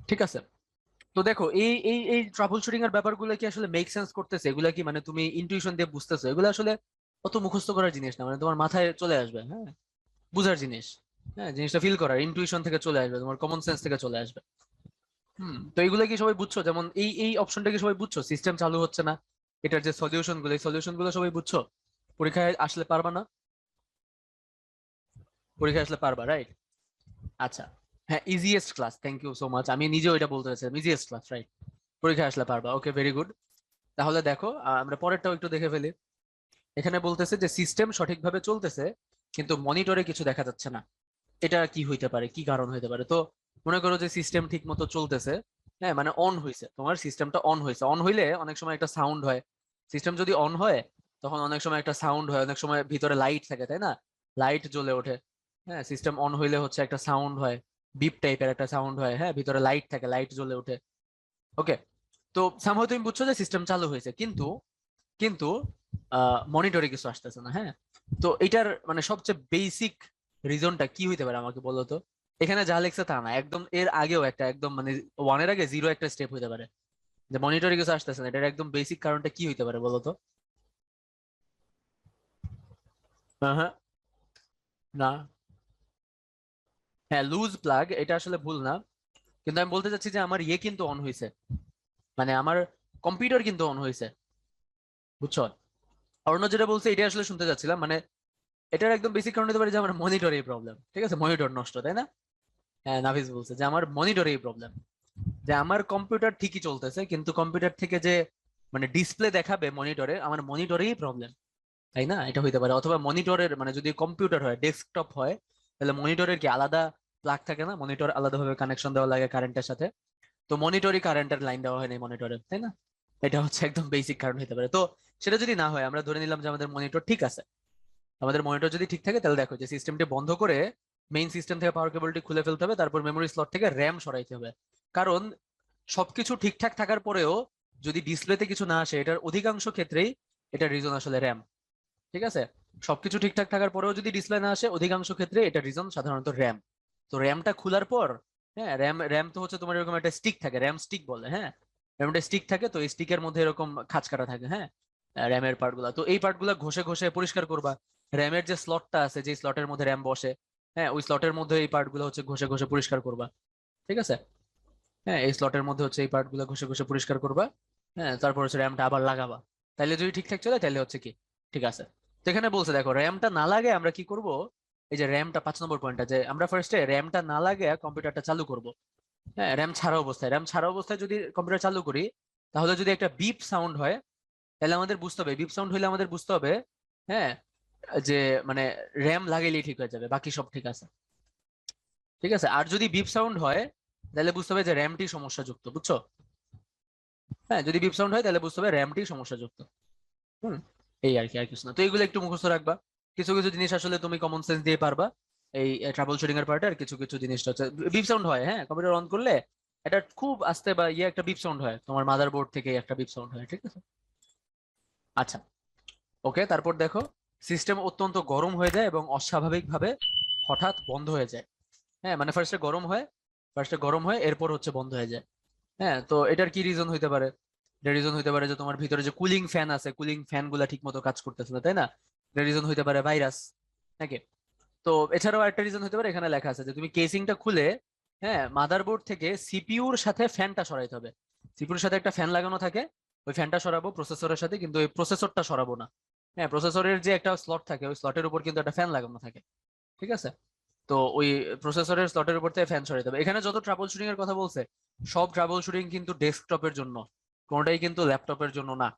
ঠিক আছে, তো দেখো এই ট্রাবল শুটিং এর ব্যাপারগুলো কি আসলে মেক সেন্স করতেছে? এগুলা কি মানে তুমি ইনটিউশন দিয়ে বুঝতেছো? এগুলো আসলে অত মুখস্থ করার জিনিস না, মানে তোমার মাথায় চলে আসবে। হ্যাঁ, বুঝার জিনিস। হ্যাঁ, জিনিসটা ফিল করার, ইনটিউশন থেকে চলে আসবে, তোমার কমন সেন্স থেকে চলে আসবে। তো এইগুলো কি সবাই বুঝছো? যেমন এই অপশনটা কি সবাই বুঝছো? সিস্টেম চালু হচ্ছে না, এটার যে সলিউশন গুলো, এই সলিউশন গুলো সবাই বুঝছো? পরীক্ষায় আসলে পারবা না? পরীক্ষায় আসলে পারবা, রাইট? আচ্ছা, হ্যাঁ easiest class, thank you so much, আমি নিজেও এটা বলতে চাইছিলাম, ইজিয়েস্ট ক্লাস, রাইট? পরীক্ষায় আসলে পারবা, ওকে ভেরি গুড। তাহলে দেখো আমরা পরেরটাও একটু দেখে ফেলি। এখানে বলতেছে যে সিস্টেম সঠিকভাবে চলতেছে কিন্তু মনিটরে কিছু দেখা যাচ্ছে না, এটা কি হইতে পারে, কি কারণ হইতে পারে? তো মনে করো যে সিস্টেম ঠিক মতো চলতেছে, হ্যাঁ মানে অন হয়েছে, তোমার সিস্টেমটা অন হয়েছে, অন হইলে অনেক সময় একটা সাউন্ড হয়। সিস্টেম যদি অন হয় তখন অনেক সময় একটা সাউন্ড হয়, অনেক সময় ভিতরে লাইট থাকে, তাই না? লাইট জ্বলে ওঠে। হ্যাঁ, সিস্টেম অন হইলে হচ্ছে একটা সাউন্ড হয়, বিপ টাইপের একটা সাউন্ড হয়। হ্যাঁ, ভিতরে লাইট থাকে, লাইট জ্বলে ওঠে। ওকে, তো সামহাও তুমি বুঝছো যে সিস্টেম চালু হয়েছে, কিন্তু কিন্তু মনিটরে কিছু আসতেছে না। হ্যাঁ, তো এটার মানে সবচেয়ে বেসিক রিজনটা কি হইতে পারে আমাকে বলো তো। এখানে যা লেখছে তা না, একদম এর আগেও একটা একদম মানে ওয়ানের আগে জিরো একটা স্টেপ হইতে পারে, যে মনিটরে কিছু আসতেছে না। এটার একদম বেসিক কারণটা কি হইতে পারে বলো তো। হ্যাঁ হ্যাঁ, না, হ্যাঁ লুজ প্লাগ এটা আসলে ভুল না, কিন্তু আমি বলতে চাচ্ছি যে আমার ইয়ে কিন্তু অন হয়েছে, মানে আমার কম্পিউটার কিন্তু অন হয়েছে, বুঝছো। অন্য যেটা বলছে এটা আসলে শুনতে যাচ্ছিলাম, মানে এটার একদম বেসিক কারণ হতে পারে যে আমার মনিটরে প্রবলেম, ঠিক আছে, মনিটর নষ্ট, তাই না। হ্যাঁ, নাফিস বলছে যে আমার মনিটরে প্রবলেম, যে আমার কম্পিউটার ঠিকই চলতেছে কিন্তু কম্পিউটার থেকে যে মানে ডিসপ্লে দেখাবে মনিটরে, আমার মনিটরেই প্রবলেম, তাই না। এটা হইতে পারে, অথবা মনিটরের মানে যদি কম্পিউটার হয় ডেস্কটপ হয়, তাহলে মনিটরের কি আলাদা প্লাগ থাকে না, মনিটর আলাদাভাবে কানেকশন দেওয়া লাগে কারেন্টের সাথে, তো মনিটরই কারেন্টের লাইন দেওয়া হয় না মনিটরে, তাই না। এটা হচ্ছে একদম বেসিক কারণ হতে পারে। তো সেটা যদি না হয়, আমরা ধরে নিলাম যে আমাদের মনিটর ঠিক আছে, আমাদের মনিটর যদি ঠিক থাকে, তাহলে দেখো যে সিস্টেমটি বন্ধ করে মেইন সিস্টেম থেকে পাওয়ার কেবলটি খুলে ফেলতে হবে, তারপর মেমোরি স্লট থেকে র্যাম সরাইতে হবে। কারণ সবকিছু ঠিকঠাক থাকার পরেও যদি ডিসপ্লেতে কিছু না আসে, এটার অধিকাংশ ক্ষেত্রেই এটার রিজন আসলে র্যাম, ঠিক আছে। সবকিছু ঠিকঠাক থাকার পরেও যদি ডিসপ্লে না আসে, অধিকাংশ ক্ষেত্রে এটা রিজন সাধারণত র্যাম। তো র্যামটা খোলার পর, হ্যাঁ র্যাম র্যাম তো হচ্ছে তোমার এরকম একটা স্টিক থাকে, র্যাম স্টিক বলে, হ্যাঁ র্যামটা স্টিক থাকে, তো এই স্টিকের মধ্যে এরকম খাঁজ কাটা থাকে, হ্যাঁ র্যামের পার্ট গুলা, তো এই পার্ট গুলা ঘষে ঘষে পরিষ্কার করবা। র্যামের যে স্লটটা আছে, যে স্লটের মধ্যে র্যাম বসে, হ্যাঁ ওই স্লটের মধ্যে এই পার্ট গুলো হচ্ছে ঘষে ঘষে পরিষ্কার করবা, ঠিক আছে। হ্যাঁ এই স্লটের মধ্যে হচ্ছে এই পার্ট গুলো ঘষে ঘষে পরিষ্কার করবা, হ্যাঁ তারপর হচ্ছে র্যামটা আবার লাগাবা। তাইলে যদি ঠিকঠাক চলে তাহলে হচ্ছে কি ঠিক আছে। তো এখানে বলছে দেখো, র্যামটা না লাগে আমরা কি করব, এই যে র্যামটা 5 নম্বর পয়েন্টটা, যে আমরা ফার্স্টে র্যামটা না লাগে কম্পিউটারটা চালু করব। হ্যাঁ র্যাম ছাড়া অবস্থায় যদি কম্পিউটার চালু করি, তাহলে যদি একটা বিপ সাউন্ড হয়, তাহলে আমাদের বুঝতে হবে, বিপ সাউন্ড হলে আমাদের বুঝতে হবে, হ্যাঁ যে মানে র্যাম লাগাইলেই ঠিক হয়ে যাবে, বাকি সব ঠিক আছে, ঠিক আছে। আর যদি বিপ সাউন্ড হয়, তাহলে বুঝতে হবে যে র্যামটি সমস্যাযুক্ত, বুঝছো। হ্যাঁ যদি বিপ সাউন্ড হয় তাহলে বুঝতে হবে র্যামটি সমস্যাযুক্ত। হুম, এই আর কি, আর কিছু না। তো এগুলো একটু মুখস্থ রাখবা, কিছু কিছু জিনিস আসলে তুমি কমন সেন্স দিয়ে পারবা। এই ট্রাবল শুটিং এর পার্টে আর কিছু কিছু জিনিসটা হচ্ছে বিপ সাউন্ড হয়, হ্যাঁ কম্পিউটার অন করলে এটা খুব আস্তে বা ইয়ে একটা বিপ সাউন্ড হয়, তোমার মাদারবোর্ড থেকে একটা বিপ সাউন্ড হয়, ঠিক আছে। আচ্ছা, ওকে, তারপর দেখো সিস্টেম অত্যন্ত গরম হয়ে যায় এবং অস্বাভাবিকভাবে হঠাৎ বন্ধ হয়ে যায়। হ্যাঁ মানে ফার্স্টে গরম হয় এরপর হচ্ছে বন্ধ হয়ে যায়। হ্যাঁ তো এটার কি রিজন হইতে পারে, রিজন হইতে পারে যে তোমার ভিতরে যে কুলিং ফ্যান আছে, কুলিং ফ্যান গুলা ঠিক মতো কাজ করতেছে না, তাই না। রিজন হইতে পারে ভাইরাস, নাকি। তো এছাড়াও একটা রিজন হতে পারে, এখানে লেখা আছে যে তুমি কেসিংটা খুলে, হ্যাঁ মাদারবোর্ড থেকে সিপিইউর সাথে ফ্যানটা সরাইতে হবে। সিপিইউর সাথে একটা ফ্যান লাগানো থাকে, ওই ফ্যানটা সরাবো প্রসেসরের সাথে, কিন্তু ওই প্রসেসরটা সরাবো না। হ্যাঁ প্রসেসরের যে একটা স্লট থাকে, ওই স্লটের উপর কিন্তু একটা ফ্যান লাগানো থাকে, ঠিক আছে। তো ওই প্রসেসরের স্লটের উপর থেকে ফ্যান সরাইতে হবে। এখানে যত ট্রাবল শুটিং এর কথা বলছে, সব ট্রাবল শুটিং কিন্তু ডেস্কটপের জন্য, কোনোটাই কিন্তু ল্যাপটপের জন্য না।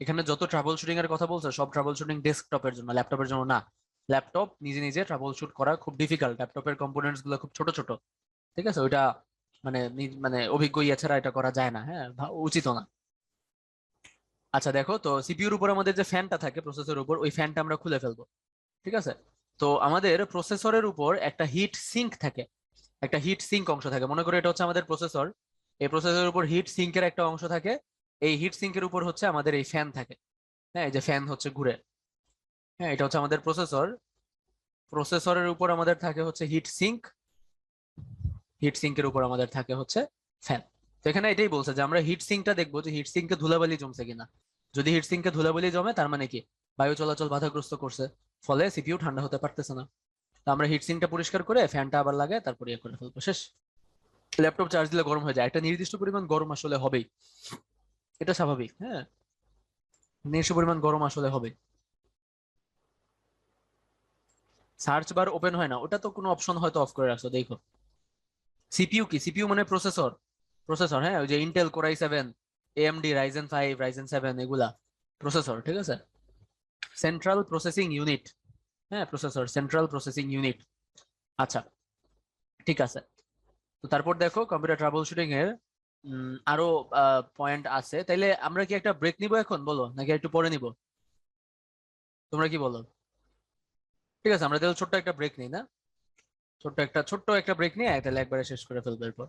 এখানে যত ট্রাবল শুটিং এর কথা বলছে সব ট্রাবল শুটিং ডেস্কটপের জন্য, ল্যাপটপের জন্য না। ল্যাপটপ নিজে নিজে ট্রাবল শুট করা খুব ডিফিকাল্ট, ল্যাপটপের কম্পোনেন্টস গুলো খুব ছোট ছোট, ঠিক আছে। ওইটা মানে মানে অভিজ্ঞ ইয়ে ছাড়া এটা করা যায় না, হ্যাঁ উচিত না। আচ্ছা দেখো, তো সিপিইউর উপর আমাদের যে ফ্যানটা থাকে প্রসেসরের উপর, ওই ফ্যানটা আমরা খুলে ফেলবো, ঠিক আছে। তো আমাদের প্রসেসরের উপর একটা হিট সিঙ্ক থাকে, একটা হিট সিঙ্ক অংশ থাকে, মনে করো এটা হচ্ছে আমাদের প্রসেসর। এই প্রসেসরের উপর হিট সিঙ্কের একটা অংশ থাকে, এই হিট সিঙ্কের উপর হচ্ছে আমাদের এই ফ্যান থাকে। হ্যাঁ এই যে ফ্যান হচ্ছে ঘুরে, হ্যাঁ এটা হচ্ছে আমাদের প্রসেসর। প্রসেসরের উপর আমাদের থাকে হচ্ছে হিট সিঙ্ক, হিট সিঙ্কের উপর আমাদের থাকে হচ্ছে ফ্যান। তো এখানে এটাই বলছে যে আমরা হিট সিঙ্কটা দেখবো যে হিট সিঙ্কে ধুলাবালি জমছে কিনা। যদি হিট সিঙ্কে ধুলাবালি জমে, তার মানে কি বায়ু চলাচল বাধাগ্রস্ত করছে, ফলে সিপিইউ ঠান্ডা হতে পারতেছে না। তো আমরা হিট সিঙ্কটা পরিষ্কার করে ফ্যানটা আবার লাগাই, তারপর ইয়ে করে ফেলবো, শেষ। ল্যাপটপ চার্জ দিলে গরম হয়ে যায়, একটা নির্দিষ্ট পরিমাণ গরম আসলে হবেই, এটা স্বাভাবিক, হ্যাঁ নির্দিষ্ট পরিমাণ গরম আসলে হবে। সার্চ বার ওপেন হয় না, ওটা তো কোনো অপশন হয়তো অফ করে রাখছো, দেখো। সিপিইউ কি, সিপিইউ মানে প্রসেসর, প্রসেসর, হ্যাঁ ওই যে Intel core i7, AMD Ryzen 5 Ryzen 7 এগুলা প্রসেসর, ঠিক আছে। সেন্ট্রাল প্রসেসিং ইউনিট, হ্যাঁ প্রসেসর সেন্ট্রাল প্রসেসিং ইউনিট। আচ্ছা, ঠিক আছে। তো তারপর দেখো কম্পিউটার ট্রাবল শুটিং এর আরো পয়েন্ট আছে, তাইলে আমরা কি একটা ব্রেক নিব এখন বলো, নাকি একটু পরে নিব, তোমরা কি বলো। ঠিক আছে, আমরা তাহলে ছোট্ট একটা ব্রেক নিই না, ছোট্ট একটা ব্রেক নিয়ে তাহলে একবারে শেষ করে ফেলবো এরপর।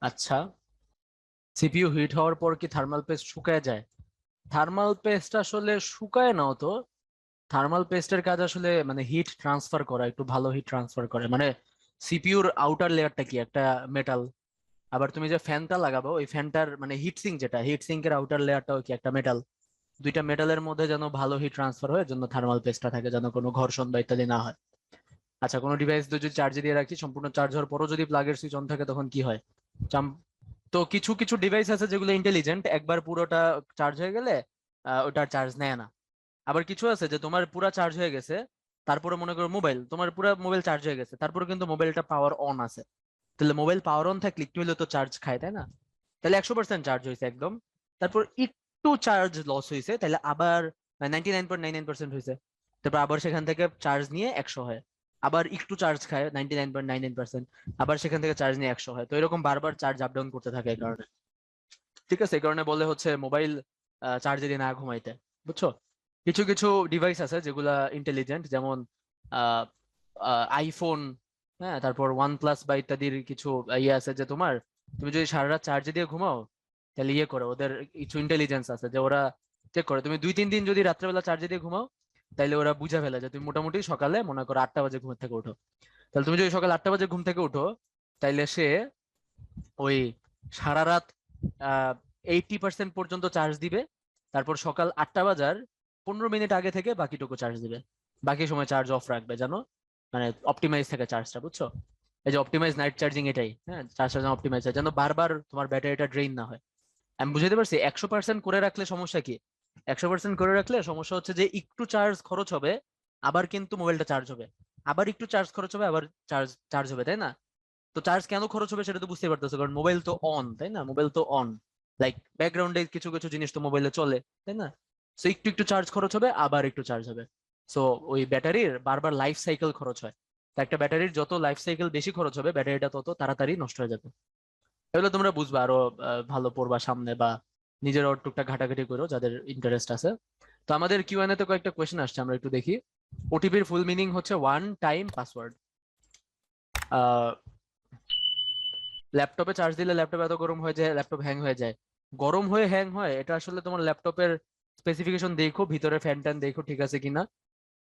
আচ্ছা, সিপিইউ হিট হওয়ার পর কি থার্মাল পেস্ট শুকায় যায়। থার্মাল পেস্ট আসলে শুকায় না তো। থার্মাল পেস্টের কাজ আসলে মানে হিট ট্রান্সফার করা, একটু ভালো হিট ট্রান্সফার করে। মানে সিপিইউর আউটার লেয়ারটা কি একটা মেটাল, আবার তুমি যে ফ্যানটা লাগাবো ওই ফ্যানটার মানে হিট সিঙ্ক, যেটা হিট সিঙ্কের আউটার লেয়ারটাও কি একটা মেটাল। দুইটা মেটালের মধ্যে যেন ভালো হিট ট্রান্সফার হয় জন্য থার্মাল পেস্টটা থাকে, যেন কোনো ঘর্ষণ বা ইত্যাদি না হয়। আচ্ছা, কোনো ডিভাইস যদি চার্জে দিয়ে রাখি, সম্পূর্ণ চার্জ হওয়ার পরও যদি প্লাগের সুইচ অন থাকে তখন কি হয়? তো কিছু কিছু ডিভাইস আছে যেগুলো ইন্টেলিজেন্ট, একবার পুরোটা চার্জ হয়ে গেলে ওটার চার্জ নেয় না। আবার কিছু আছে যে তোমার পুরা চার্জ হয়ে গেছে, তারপরে মনে করো মোবাইল, তোমার পুরো মোবাইল চার্জ হয়ে গেছে, তারপরে কিন্তু মোবাইলটা পাওয়ার অন আছে। তাহলে মোবাইল পাওয়ার অন থাকলে একটু হলেও তো চার্জ খায়, তাই না? তাহলে 100% চার্জ হয়েছে একদম, তারপর একটু চার্জ লস হয়েছে, তাহলে আবার 99.99% হয়েছে, তারপর আবার সেখান থেকে চার্জ নিয়ে 100 হয়। আবার একটু চার্জ খায় 99.99%, আবার সেখান থেকে চার্জ নিয়ে 100 হয়। তো এরকম বারবার চার্জ আপ ডাউন করতে থাকে এই কারণে। ঠিক আছে, এই কারণে বলে হচ্ছে মোবাইল চার্জে দিয়ে না ঘুমাইতে, বুঝছো? কিছু কিছু ডিভাইস আছে যেগুলা ইন্টেলিজেন্ট, যেমন আইফোন, হ্যাঁ, তারপর ওয়ান প্লাস বা ইত্যাদির কিছু ইয়ে আছে যে তোমার, তুমি যদি সারা রাত চার্জে দিয়ে ঘুমাও তাহলে ইয়ে করে, ওদের কিছু ইন্টেলিজেন্স আছে যে ওরা চেক করে। তুমি 2-3 দিন যদি রাত্রেবেলা চার্জে দিয়ে ঘুমাও, তাইলে ওরা বুঝে ফেলে যে তুমি মোটামুটি সকালে মনে করো 8টা বাজে ঘুম থেকে উঠো। তাহলে তুমি যদি সকাল 8টা বাজে ঘুম থেকে উঠো, তাইলে সে ওই সারা রাত 80% পর্যন্ত চার্জ দিবে, তারপর সকাল 8টা বাজার 15 মিনিট আগে থেকে বাকিটুকু চার্জ দিবে, বাকি সময় চার্জ অফ রাখবে, জানো? মানে অপটিমাইজ থাকে চার্জটা, বুঝছো? এই যে অপটিমাইজ নাইট চার্জিং, এটাই। হ্যাঁ, চার্জটা যেন অপটিমাইজ হয়, যেন বারবার তোমার ব্যাটারিটা ড্রেইন না হয়। আমি বুঝাতে পারছি? 100% করে রাখলে সমস্যা কি? 100% করে রাখলে সমস্যা হচ্ছে যে একটু চার্জ খরচ হবে, আবার কিন্তু মোবাইলটা চার্জ হবে, আবার একটু চার্জ খরচ হবে, আবার চার্জ চার্জ হবে, তাই না? তো চার্জ কেন খরচ হবে সেটা তো বুঝতে পারতেছো, কারণ মোবাইল তো অন, তাই না? মোবাইল তো অন, লাইক ব্যাকগ্রাউন্ডে কিছু কিছু জিনিস তো মোবাইলে চলে, তাই না? সো একটু একটু চার্জ খরচ হবে, আবার একটু চার্জ হবে। সো ওই ব্যাটারির বারবার লাইফ সাইকেল খরচ হয়। তো একটা ব্যাটারির যত লাইফ সাইকেল বেশি খরচ হবে, ব্যাটারিটা তত তাড়াতাড়ি নষ্ট হয়ে যাবে। এগুলো তোমরা বুঝবা আরো ভালো পড়বা সামনে, বা নিজেরও টুকটাক ঘাটাঘাটি করো যাদের ইন্টারেস্ট আছে। তো আমাদের কিউএনএ তে কয়েকটা কোয়েশ্চেন আসছে, আমরা একটু দেখি। ওটিপির ফুল মিনিং হচ্ছে ওয়ান টাইম পাসওয়ার্ড। ল্যাপটপে চার্জ দিলে ল্যাপটপ এত গরম হয়ে যায়, ল্যাপটপ হ্যাং হয়ে যায়। গরম হয়ে হ্যাং হয় এটা আসলে তোমার ল্যাপটপের স্পেসিফিকেশন দেখো, ভিতরে ফ্যান ট্যান দেখো ঠিক আছে কিনা।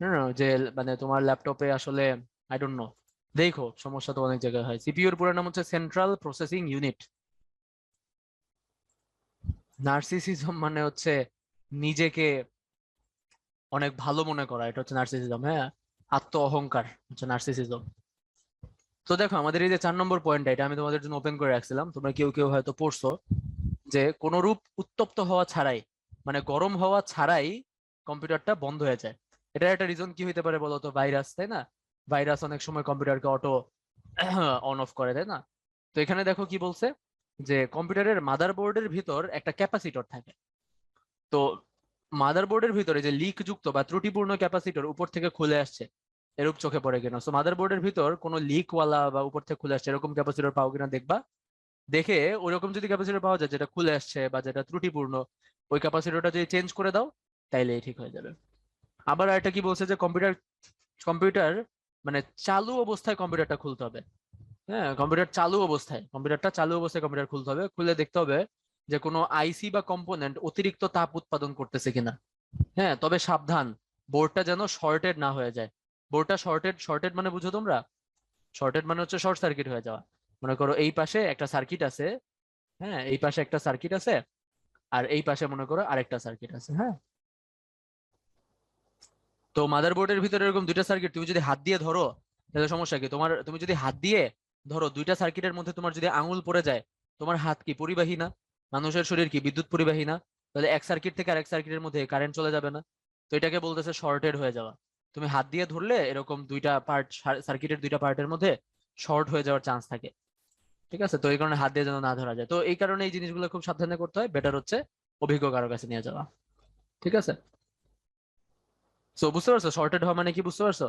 না, যে মানে তোমার ল্যাপটপে আসলে আই ডোন্ট নো, দেখো সমস্যা তো অনেক জায়গায় হয়। সিপিইউর পুরো নাম হচ্ছে সেন্ট্রাল প্রসেসিং ইউনিট। নার্সিসিজম মানে হচ্ছে নিজেকে অনেক ভালো মনে করা, এটা হচ্ছে নার্সিসিজম। হ্যাঁ, আত্ম অহংকার হচ্ছে নার্সিসিজম। তো দেখো আমাদের এই যে 4 নম্বর পয়েন্ট, এটা আমি তোমাদের জন্য ওপেন করে রাখছিলাম, তোমরা কেউ কেউ হয়তো পড়ছো, যে কোন রূপ উত্তপ্ত হওয়া ছাড়াই, মানে গরম হওয়া ছাড়াই কম্পিউটারটা বন্ধ হয়ে যায়। এটার একটা রিজন কি হইতে পারে বলো তো? ভাইরাস, তাই না? ভাইরাস অনেক সময় কম্পিউটারকে অটো অন অফ করে, তাই না? তো এখানে দেখো কি বলছে, যে কম্পিউটারের মাদারবোর্ডের ভিতর একটা ক্যাপাসিটর থাকে। তো মাদারবোর্ডের ভিতরে যে লিক যুক্ত বা ত্রুটিপূর্ণ ক্যাপাসিটর উপর থেকে খুলে আসছে, এরূপ চোখে পড়ে কিনা। সো মাদারবোর্ডের ভিতর কোনো লিক ওয়ালা বা উপর থেকে খুলে আসছে এরকম ক্যাপাসিটর পাও কিনা দেখবা। দেখে ওইরকম যদি ক্যাপাসিটর পাওয়া যায় যেটা খুলে আসছে বা যেটা ত্রুটিপূর্ণ, ওই ক্যাপাসিটরটা যদি চেঞ্জ করে দাও তাইলে ঠিক হয়ে যাবে। আবার একটা কি বলছে, যে কম্পিউটার কম্পিউটার মানে চালু অবস্থায় কম্পিউটারটা খুলতে হবে। হ্যাঁ, কম্পিউটারটা চালু অবস্থায় কম্পিউটার খুলতে হবে, খুলে দেখতে হবে যে কোনো আইসি বা কম্পোনেন্ট অতিরিক্ত তাপ উৎপাদন করতেছে কিনা। হ্যাঁ, তবে সাবধান, বোর্ডটা যেন শর্টেড না হয়ে যায়। বোর্ডটা শর্টেড, শর্টেড মানে বুঝো তোমরা? শর্টেড মানে হচ্ছে শর্ট সার্কিট হয়ে যাওয়া। মনে করো এই পাশে একটা সার্কিট আছে, হ্যাঁ, এই পাশে একটা সার্কিট আছে, আর এই পাশে মনে করো আরেকটা সার্কিট আছে। হ্যাঁ, তো মাদারবোর্ডের ভিতরে এরকম দুইটা সার্কিট, তুমি যদি হাত দিয়ে ধরো তাহলে সমস্যা কি? তুমি যদি হাত দিয়ে ধরো দুইটা সার্কিটের মধ্যে তোমার যদি আঙুল পড়ে যায়, তোমার হাত কি পরিবাহী না? মানুষের শরীর কি বিদ্যুৎ পরিবাহী না? তাহলে এক সার্কিট থেকে আরেক সার্কিটের মধ্যে কারেন্ট চলে যাবে না? তো এটাকে বলতেছে শর্টেড হয়ে যাওয়া। তুমি হাত দিয়ে ধরলে এরকম দুইটা পার্ট, সার্কিটের দুইটা পার্টের মধ্যে শর্ট হয়ে যাওয়ার চান্স থাকে। ঠিক আছে, তো এই কারণে হাত দিয়ে যেন না ধরা যায়। তো এই কারণে এই জিনিসগুলো খুব সাবধানে করতে হয়, বেটার হচ্ছে অভিজ্ঞ কারো কাছে নিয়ে যাওয়া। ঠিক আছে, তো বুঝতে পারছো শর্টেড হওয়া মানে কি? বুঝতে পারছো?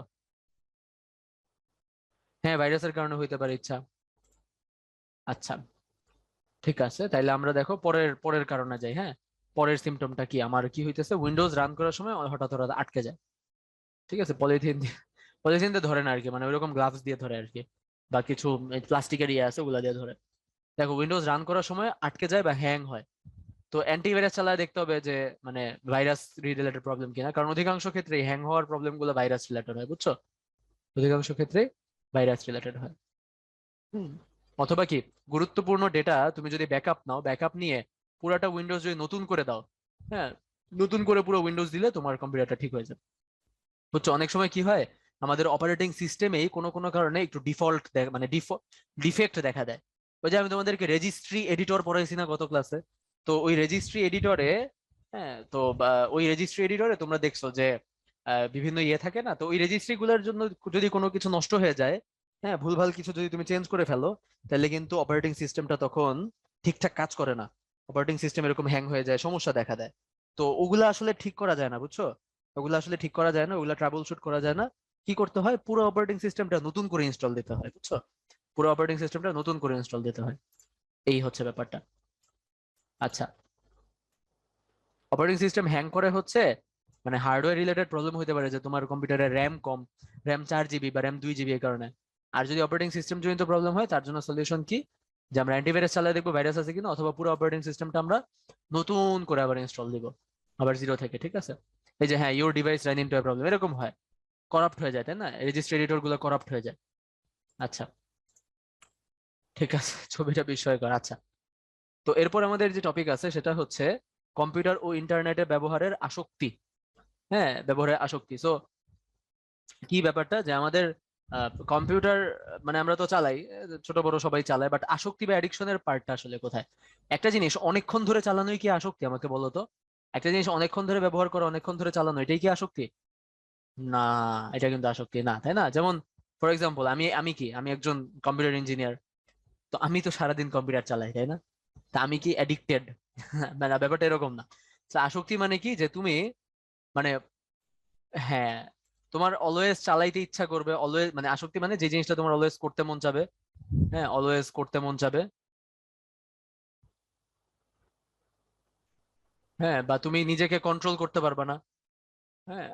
হ্যাঁ, ভাইরাসের কারণে হইতে পারে, ইচ্ছা। আচ্ছা, ঠিক আছে, তাইলে আমরা দেখো পরের পরের কারণে যাই। হ্যাঁ, পরের সিমটমটা কি আমার কি হইতেছে? উইন্ডোজ রান করার সময় হঠাৎ হঠাৎ আটকে যায়। ঠিক আছে, পলিথিন দিয়ে ধরে না আর কি, মানে ওইরকম গ্লাভস দিয়ে ধরে আর কি, বা কিছু প্লাস্টিকের ইয়ে আছে ওগুলা দিয়ে ধরে। দেখো উইন্ডোজ রান করার সময় আটকে যায় বা হ্যাং হয়। তো অ্যান্টিভাইরাস চালায় দেখতে হবে যে মানে ভাইরাস রিলেটেড প্রবলেম কিনা, কারণ অধিকাংশ ক্ষেত্রে হ্যাং হওয়ার প্রবলেম গুলো ভাইরাস রিলেটেড হয়, বুঝছো? অধিকাংশ ক্ষেত্রে ভাইরাস রিলেটেড হয়। হুম। অথবা কি, গুরুত্বপূর্ণ ডেটা তুমি যদি ব্যাকআপ নাও, ব্যাকআপ নিয়ে পুরাটা উইন্ডোজ যদি নতুন করে দাও, হ্যাঁ, নতুন করে পুরো উইন্ডোজ দিলে তোমার কম্পিউটারটা ঠিক হয়ে যাবে। বুঝছো? অনেক সময় কি হয়, আমাদের অপারেটিং সিস্টেমেই কোনো কোনো কারণে একটু ডিফল্ট মানে ডিফেক্ট দেখা দেয়। ওই যে আমি তোমাদেরকে রেজিস্ট্রি এডিটর পড়াইছি না গত ক্লাসে, তো ওই রেজিস্ট্রি এডিটরে, হ্যাঁ, তো ওই রেজিস্ট্রি এডিটরে তোমরা দেখছো যে বিভিন্ন ইয়ে থাকে না, তো ওই রেজিস্ট্রি গুলোর জন্য যদি কোনো কিছু নষ্ট হয়ে যায়, হ্যাঁ, ভুলভাল কিছু যদি তুমি চেঞ্জ করে ফেলো, তাহলে কিন্তু অপারেটিং সিস্টেমটা তখন ঠিকঠাক কাজ করে না। অপারেটিং সিস্টেম এরকম হ্যাং হয়ে যায়, সমস্যা দেখা দেয়। তো ওগুলা আসলে ঠিক করা যায় না, বুঝছো? ওগুলো আসলে ঠিক করা যায় না, ওগুলো ট্রাবল শুট করা যায় না। কি করতে হয়, পুরো অপারেটিং সিস্টেমটা নতুন করে ইনস্টল দিতে হয়, বুঝছো? পুরো অপারেটিং সিস্টেমটা নতুন করে ইনস্টল দিতে হয়। এই হচ্ছে ব্যাপারটা। আচ্ছা, অপারেটিং সিস্টেম হ্যাং করে হচ্ছে মানে হার্ডওয়্যার রিলেটেড প্রবলেম হতে পারে, যে তোমার কম্পিউটারে র্যাম কম, র্যাম 4 জিবি বা র্যাম 2 জিবি এই কারণে। আর যদি অপারেটিং সিস্টেম জনিত প্রবলেম হয়, তার জন্য সলিউশন কি, যে আমরা অ্যান্টিভাইরাস চালিয়ে দেখবো ভাইরাস আছে কিনা, অথবা পুরো অপারেটিং সিস্টেমটা আমরা নতুন করে আবার ইনস্টল দিব, আবার জিরো থেকে, ঠিক আছে? এই যে হ্যাঁ, your device run into a problem, এরকম হয়, করাপ্ট হয়ে যায়, তাই না? রেজিস্ট্রি এডিটর গুলো করাপ্ট হয়ে যায়। আচ্ছা, ঠিক আছে, ছবিটা বিস্ময়কর। আচ্ছা, তো এরপর আমাদের যে টপিক আছে সেটা হচ্ছে কম্পিউটার ও ইন্টারনেটে ব্যবহারের আসক্তি। হ্যাঁ, ব্যবহারের আসক্তি। সো কি ব্যাপারটা, যে আমাদের কম্পিউটার মানে আমরা তো চালাই, ছোট বড় সবাই চালায়, বাট আসক্তি বা অ্যাডিকশনের পার্টটা আসলে কোথায়? একটা জিনিস অনেকক্ষণ ধরে চালানোই কি আসক্তি, আমাকে বলো তো? একটা জিনিস অনেকক্ষণ ধরে ব্যবহার করা, অনেকক্ষণ ধরে চালানো, এটাই কি আসক্তি? না, এটা কিন্তু আসক্তি না, তাই না? যেমন ফর এক্সাম্পল, আমি আমি কি আমি একজন কম্পিউটার ইঞ্জিনিয়ার, তো আমি তো সারাদিন কম্পিউটার চালাই, তাই না? তা আমি কি অ্যাডিক্টেড? মানে ব্যাপারটা এরকম না। তো আসক্তি মানে কি, যে তুমি মানে, হ্যাঁ, তোমার অলওয়েজ চালাইতে ইচ্ছা করবে, অলওয়েজ, মানে আসক্তি মানে যে জিনিসটা তোমার অলওয়েজ করতে মন চাবে। হ্যাঁ, অলওয়েজ করতে মন চাবে। হ্যাঁ, বা তুমি নিজেকে কন্ট্রোল করতে পারবে না। হ্যাঁ,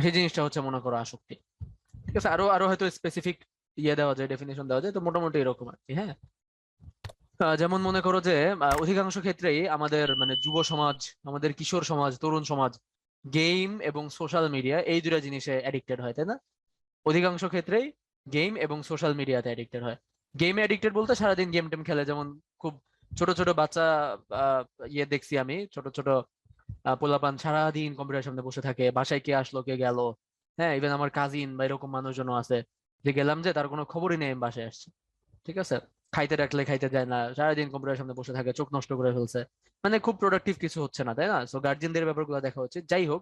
সেই জিনিসটা হচ্ছে মনে করো আসক্তি। ঠিক আছে, আরো আরো হয়তো স্পেসিফিক ইয়ে দেওয়া যায়, ডেফিনেশন দেওয়া যায়, তো মোটামুটি এরকম আর কি। হ্যাঁ, যেমন মনে করো যে অধিকাংশ ক্ষেত্রেই আমাদের মানে যুব সমাজ, আমাদের কিশোর সমাজ, তরুণ সমাজ গেম এবং সোশ্যাল মিডিয়া এই দুটা জিনিসে অ্যাডিক্টেড হয়, তাই না? অধিকাংশ ক্ষেত্রেই গেম এবং সোশ্যাল মিডিয়াতে অ্যাডিক্টেড হয়। গেমে অ্যাডিক্টেড বলতে সারাদিন গেম টেম খেলে, যেমন খুব ছোট ছোট বাচ্চা, আহ, ইয়ে দেখছি আমি, ছোট ছোট পোলাপান সারাদিন কম্পিউটার সামনে বসে থাকে, বাসায় কে আসলো কে গেল। হ্যাঁ, ইভেন আমার কাজিন বা এরকম মানুষজনও আছে, যে গেলাম যে তার কোনো খবরই নেই আমি বাসায় আসছি। ঠিক আছে, খাইতে ডাকলে খাইতে যায় না, সারাদিন কম্পিউটার সামনে বসে থাকে, চোখ নষ্ট করে ফেলছে। মানে খুব প্রোডাক্টিভ কিছু হচ্ছে না, তাই না? সো গার্জিয়ানদের ব্যাপারগুলো দেখা হচ্ছে, যাই হোক।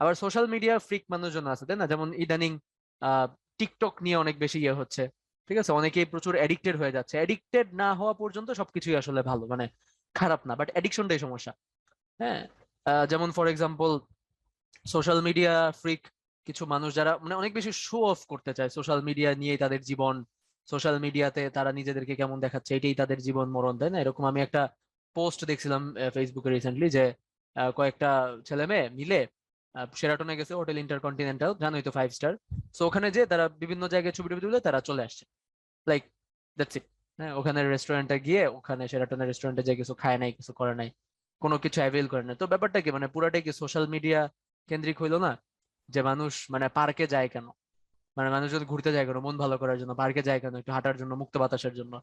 আবার সোশ্যাল মিডিয়া ফ্রিক মানুষজন আছে, তাই না? যেমন ইদানিং আহ টিকটক নিয়ে অনেক বেশি ইয়ে হচ্ছে। ঠিক আছে, অনেকেই প্রচুর এডিক্টেড হয়ে যাচ্ছে। এডিক্টেড না হওয়া পর্যন্ত সবকিছুই আসলে ভালো, মানে খারাপ না, বাট এডিকশনটাই সমস্যা। হ্যাঁ, যেমন for example social media freak কিছু মানুষ যারা মানে অনেক বেশি শো অফ করতে চায় সোশ্যাল মিডিয়া নিয়ে তাদের জীবন, সোশ্যাল মিডিয়াতে তারা নিজেদেরকে কেমন দেখাচ্ছে, এটাই তাদের জীবন মরণ, তাই না? এরকম আমি একটা পোস্ট দেখছিলাম ফেসবুকে রিসেন্টলি, যে কয়েকটা ছেলে মেয়ে মিলে সেরাটনে গেছে, হোটেল ইন্টারকন্টিনেন্টাল, জানোই তো, 5 স্টার। সো ওখানে যে তারা বিভিন্ন জায়গায় ছবি টবি তুলে তারা চলে আসছে, লাইক দ্যাটস ইট। হ্যাঁ, ওখানে রেস্টুরেন্টে গিয়ে, ওখানে সেরাটনের রেস্টুরেন্টে যে কিছু খায় নাই, কিছু করে নাই, কোনো কিছু অ্যাভেল করে নাই। তো ব্যাপারটা কি, মানে পুরাটাই কি সোশ্যাল মিডিয়া কেন্দ্রিক হইলো না? যে মানুষ মানে পার্কে যায় কেন, মানে মানুষজন ঘুরতে যায় কেন, মন ভালো করার জন্য পার্কে যায় কেন, একটু হাঁটার জন্য, মুক্ত বাতাসের জন্য।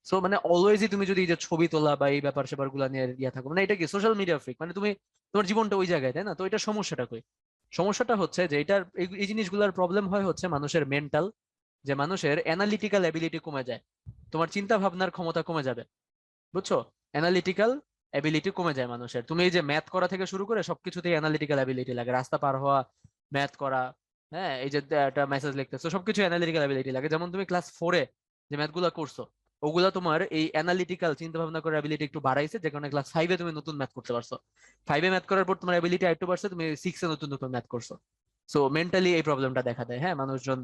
সো মানে অলওয়েজই তুমি যদি এই যে ছবি তোলা বা এই ব্যাপার স্যাপার গুলা নিয়ে ইয়ে থাকো, মানে এটা কি সোশ্যাল মিডিয়া ফ্রিক, মানে তুমি তোমার জীবনটা ওই জায়গায়, তাই না? তো এটা সমস্যাটা কই? সমস্যাটা হচ্ছে যে এটার এই জিনিসগুলোর প্রবলেম হয় হচ্ছে মানুষের মেন্টাল, যে মানুষের অ্যানালিটিক্যাল এবিলিটি কমে যায়, তোমার চিন্তা ভাবনার ক্ষমতা কমে যাবে, বুঝছো? অ্যানালিটিক্যাল এবিলিটি কমে যায় মানুষের। তুমি এই যে ম্যাথ করা থেকে শুরু করে সবকিছুতেই অ্যানালিটিক্যাল এবিলিটি লাগে, রাস্তা পার হওয়া, ম্যাথ করা, হ্যাঁ, এই যে একটা মেসেজ লিখতেছো, সবকিছু অ্যানালিটিক্যাল এবিলিটি লাগে। যেমন তুমি ক্লাস 4-এ যে ম্যাথ গুলা করছো, ওগুলা তোমার এই অ্যানালিটিক্যাল চিন্তা ভাবনা করার এবিলিটি একটু বাড়াইছে, যে কারণে ক্লাস 5-এ তুমি নতুন ম্যাথ করতে পারছো। 5-এ ম্যাথ করার পর তোমার এবিলিটি একটু বাড়ছে, তুমি 6-এ নতুন নতুন ম্যাথ করছো। সো মেন্টালি এই প্রবলেমটা দেখা দেয়, হ্যাঁ, মানুষজন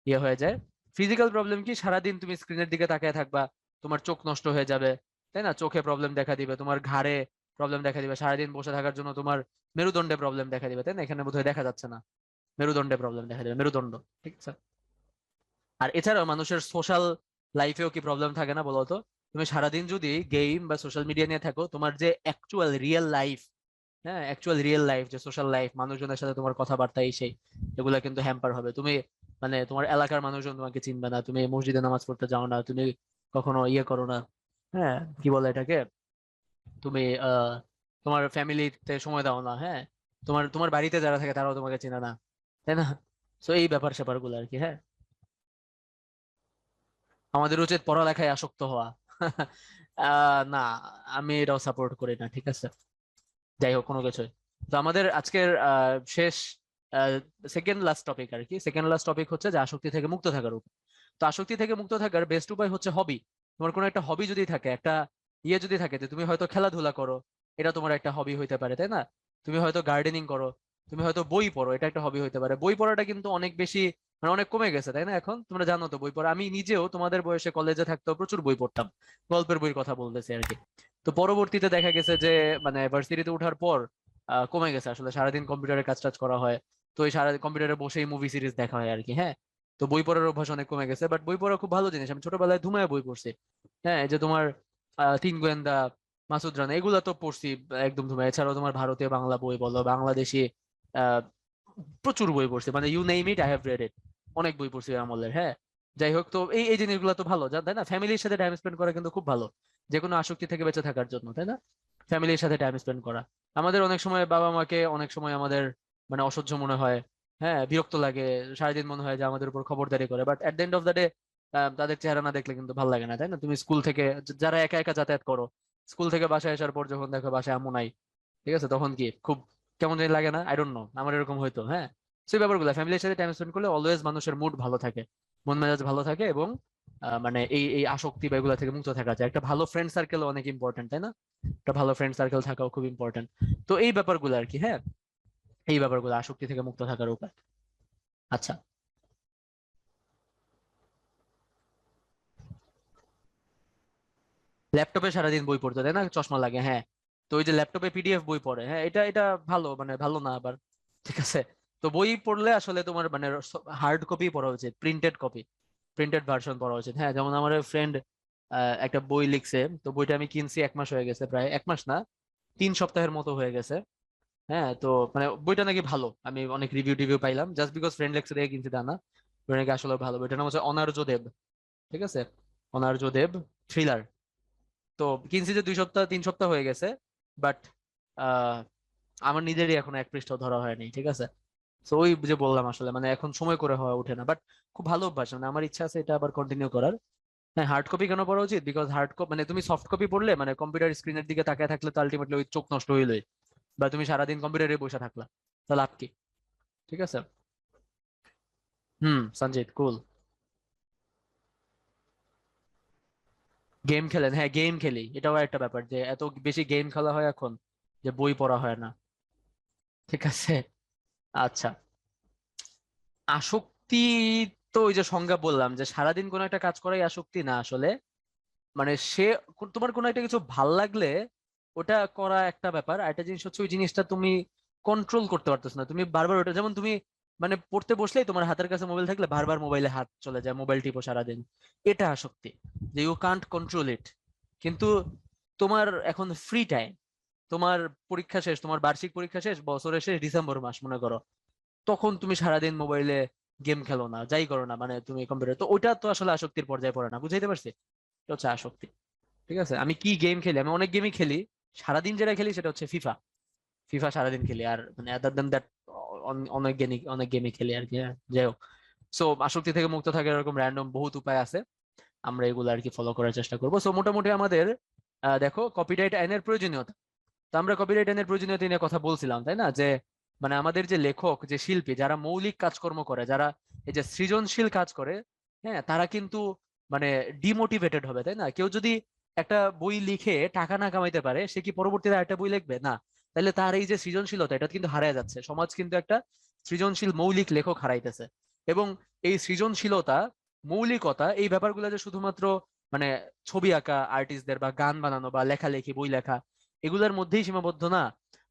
ইয়ে হয়ে যায়। ফিজিক্যাল প্রবলেম কি, সারাদিন তুমি স্ক্রিনের দিকে তাকিয়ে থাকবা, তোমার চোখ নষ্ট হয়ে যাবে, তাই না? চোখে প্রবলেম দেখা দিবে, তোমার ঘাড়ে প্রবলেম দেখা দিবে, সারাদিন বসে থাকার জন্য তোমার মেরুদণ্ডে প্রবলেম দেখা দিবে, তাই না? এখানে বোধহয় দেখা যাচ্ছে না, মেরুদণ্ডে প্রবলেম দেখা দিবে, মেরুদণ্ড। ঠিক আছে। আর এছাড়াও মানুষের সোশ্যাল লাইফেও কি প্রবলেম থাকে না বলো তো? তুমি সারাদিন যদি গেম বা সোশ্যাল মিডিয়া নিয়ে থাকো, তোমার যে অ্যাকচুয়াল রিয়েল লাইফ, হ্যাঁ অ্যাকচুয়াল রিয়েল লাইফ যে সোশ্যাল লাইফ, মানুষজনের সাথে তোমার কথাবার্তা এই সেই, এগুলা কিন্তু হ্যাম্পার হবে। তুমি মানে তোমার এলাকার মানুষজন তোমাকে চিনবে না, তুমি মসজিদে নামাজ পড়তে যাও না, তুমি কখনো ইয়ে করো না, হ্যাঁ কি বলে এটাকে, তুমি তোমার ফ্যামিলিতে সময় দাও না, হ্যাঁ তোমার তোমার বাড়িতে যারা থাকে তারাও তোমাকে চেনে না, তাই না? তো এই ব্যাপার স্যাপার গুলো আর কি। হ্যাঁ, আমাদের উচিত পড়ালেখায় আসক্ত হওয়া। না, আমি এটাও সাপোর্ট করি না, ঠিক আছে? যাই হোক, কোনো কিছুই। তো আমাদের আজকের শেষ সেকেন্ড লাস্ট টপিক আর কি, সেকেন্ড লাস্ট টপিক হচ্ছে যে আসক্তি থেকে মুক্ত থাকার উপায়। তো আসক্তি থেকে মুক্ত থাকার বেস্ট উপায় হচ্ছে হবি। তোমার কোনো একটা হবি যদি থাকে, একটা ইয়ে যদি থাকে, যে তুমি হয়তো খেলাধুলা করো, এটা তোমার একটা হবি হইতে পারে, তাই না? তুমি হয়তো গার্ডেনিং করো, তুমি হয়তো বই পড়ো, এটা একটা হবি হইতে পারে। বই পড়াটা কিন্তু অনেক বেশি মানে অনেক কমে গেছে, তাই না? এখন তোমরা জানো তো বই পড়া, আমি নিজেও তোমাদের বয়সে কলেজে থাকতেও প্রচুর বই পড়তাম, গল্পের বইয়ের কথা বলতেছি আর কি। তো পরবর্তীতে দেখা গেছে যে মানে ভার্সিটিতে ওঠার পর কমে গেছে, আসলে সারাদিন কম্পিউটারে কাজ টাজ করা হয়, তো এই সারা কম্পিউটারে বসেই মুভি সিরিজ দেখা হয় আর কি। হ্যাঁ, তো বই পড়ার অভ্যাস অনেক কমে গেছে, বাট বই পড়া খুব ভালো জিনিস। আমি ছোটবেলায় ধুমায় বই পড়ছি। হ্যাঁ, এই যে তোমার তিন গোয়েন্দা, মাসুদ রানা, এগুলা তো পড়ছি একদম ধুমায়। এছাড়াও তোমার ভারতীয় বাংলা বই বলো, বাংলাদেশি আহ প্রচুর বই পড়ছি, মানে you name it I have read it. অনেক বই পড়ছি ওই আমলের। হ্যাঁ, যাই হোক, তো এই এই জিনিসগুলো তো ভালো, তাই না? ফ্যামিলির সাথে টাইম স্পেন্ড করা কিন্তু খুব ভালো, যে কোনো আসক্তি থেকে বেঁচে থাকার জন্য, তাই না? ফ্যামিলির সাথে টাইম স্পেন্ড করা। আমাদের অনেক সময় বাবা মাকে অনেক সময় আমাদের মানে অসহ্য মনে হয়, হ্যাঁ বিরক্ত লাগে, সারাদিন মনে হয় যে আমাদের উপর খবরদারি করে, but at the end of the day তাদের চেহারা না দেখলে কিন্তু ভালো লাগে না, তাই না? তুমি স্কুল থেকে যারা একা একা যাতায়াত করো, স্কুল থেকে বাসায় আসার পর যখন দেখো বাসায় আম্মু নাই, ঠিক আছে, তখন কি খুব কেমন জানি লাগে না? আই ডোন্ট নো, আমার এরকম হয়তো। হ্যাঁ, সেই ব্যাপারগুলো ফ্যামিলির সাথে টাইম স্পেন্ড করলে অলওয়েজ মানুষের মুড ভালো থাকে, মন মেজাজ ভালো থাকে, এবং মানে এই এই আসক্তি বা এগুলা থেকে মুক্ত থাকা যায়। একটা ভালো ফ্রেন্ড সার্কেল অনেক ইম্পর্টেন্ট, তাই না? একটা ভালো ফ্রেন্ড সার্কেল থাকাও খুব ইম্পর্টেন্ট। তো এই ব্যাপারগুলো আর কি। হ্যাঁ, এই ব্যাপারগুলো আসক্তি থেকে মুক্ত থাকার উপায়। আচ্ছা, ল্যাপটপে সারাদিন বই পড়তে, তাই না? চশমা লাগে, হ্যাঁ। তো ওই যে ল্যাপটপে পিডিএফ বই পড়ে, হ্যাঁ এটা এটা ভালো, মানে ভালো না আবার, ঠিক আছে? তো বই পড়লে আসলে তোমার মানে হার্ড কপি পড়া উচিত, প্রিন্টেড কপি, প্রিন্টেড ভার্সন পড়া উচিত। হ্যাঁ, যেমন আমার ফ্রেন্ড একটা বই লিখছে, তো বইটা আমি কিনছি 1 মাস হয়ে গেছে, প্রায় 1 মাস না, 3 সপ্তাহের মতো হয়ে গেছে। হ্যাঁ, তো মানে বইটা নাকি ভালো, আমি অনেক রিভিউ টিভিউ পাইলাম, জাস্ট বিকজ ফ্রেন্ড লেখছে দেখে কিনছি তা না, বইটা নাকি আসলে ভালো। বইটার নাম হচ্ছে অনার্য দেব, ঠিক আছে? অনার্য দেব থ্রিলার। তো কিনছি যে 2 সপ্তাহ 3 সপ্তাহ হয়ে গেছে, বাট আহ আমার নিজেরই এখনো 1 পৃষ্ঠাও ধরা হয়নি, ঠিক আছে? তো ওই যে বললাম আসলে মানে এখন সময় করে হওয়া ওঠে না, বাট খুব ভালো অভ্যাস, মানে আমার ইচ্ছা আছে এটা আবার কন্টিনিউ করার। হ্যাঁ, হার্ড কপি কেন পড়া উচিত? বিকজ হার্ড কপি মানে তুমি সফট কপি পড়লে মানে কম্পিউটার স্ক্রিনের দিকে তাকায় থাকলে তো আলটিমেটলি ওই চোখ নষ্ট হইলোই, বা তুমি সারাদিন কম্পিউটারে বসে থাকলা, তাহলে লাভ কি? ঠিক আছে। সঞ্জিত কুল। গেম খেলেন? হ্যাঁ, গেম খেলি, এটাও একটা ব্যাপার যে এত বেশি গেম খেলা হয় এখন যে বই পড়া হয় না, ঠিক আছে? আচ্ছা, আসক্তি, তো ওই যে সংজ্ঞা বললাম যে সারাদিন কোনো একটা কাজ করাই আসক্তি না আসলে। মানে সে তোমার কোনো একটা কিছু ভাল লাগলে ওটা করা একটা ব্যাপার, আর একটা জিনিস হচ্ছে ওই জিনিসটা তুমি কন্ট্রোল করতে পারতেছ না, তুমি বারবার ওটা, যেমন তুমি মানে পড়তে বসলেই তোমার হাতের কাছে মোবাইল থাকলে বারবার মোবাইলে হাত চলে যায়, মোবাইল টিপো সারাদিন, এটা আসক্তি, যে ইউ কান্ট কন্ট্রোল ইট। কিন্তু তোমার এখন ফ্রি টাইম, তোমার পরীক্ষা শেষ, তোমার বার্ষিক পরীক্ষা শেষ, বছরের শেষ, ডিসেম্বর মাস মনে করো, তখন তুমি সারাদিন মোবাইলে গেম খেলো না, যাই করো না, মানে তুমি কম্পিউটার, তো ওইটা তো আসলে আসক্তির পর্যায়ে পড়ে না, বুঝাইতে পারছি? এটা হচ্ছে আসক্তি, ঠিক আছে? আমি কি গেম খেলি? আমি অনেক গেমই খেলি, সারাদিন যেটা খেলি সেটা হচ্ছে ফিফা। ফিফা সারাদিন খেলি, আর মানে আদার দেন দ্যাট অনেক গেমই খেলি আর কি। হ্যাঁ, যাই হোক, সো আসক্তি থেকে মুক্ত থাকার এরকম র্যান্ডম বহুত উপায় আছে, আমরা এগুলো আর কি ফলো করার চেষ্টা করবো। সো মোটামুটি আমাদের দেখো কপিরাইট আইনের প্রয়োজনীয়তা, তো আমরা কপিরাইট আইনের প্রয়োজনীয়তা নিয়ে কথা বলছিলাম, তাই না? যে মানে আমাদের যে লেখক, যে শিল্পী, যারা মৌলিক কাজকর্ম করে, যারা এই যে সৃজনশীল কাজ করে, হ্যাঁ তারা কিন্তু মানে ডিমোটিভেটেড হবে, তাই না? কেউ যদি একটা বই লিখে টাকা না কামাইতে পারে, সে কি পরবর্তীতে একটা বই লিখবে না? তাহলে তার এই যে সৃজনশীলতা, এটা কিন্তু হারিয়ে যাচ্ছে, সমাজ কিন্তু একটা সৃজনশীল মৌলিক লেখক হারাইতেছে। এবং এই সৃজনশীলতা, মৌলিকতা, এই ব্যাপারগুলো যে শুধুমাত্র মানে ছবি আঁকা আর্টিস্টদের বা গান বানানো বা লেখালেখি বই লেখা এগুলোর মধ্যেই সীমাবদ্ধ না।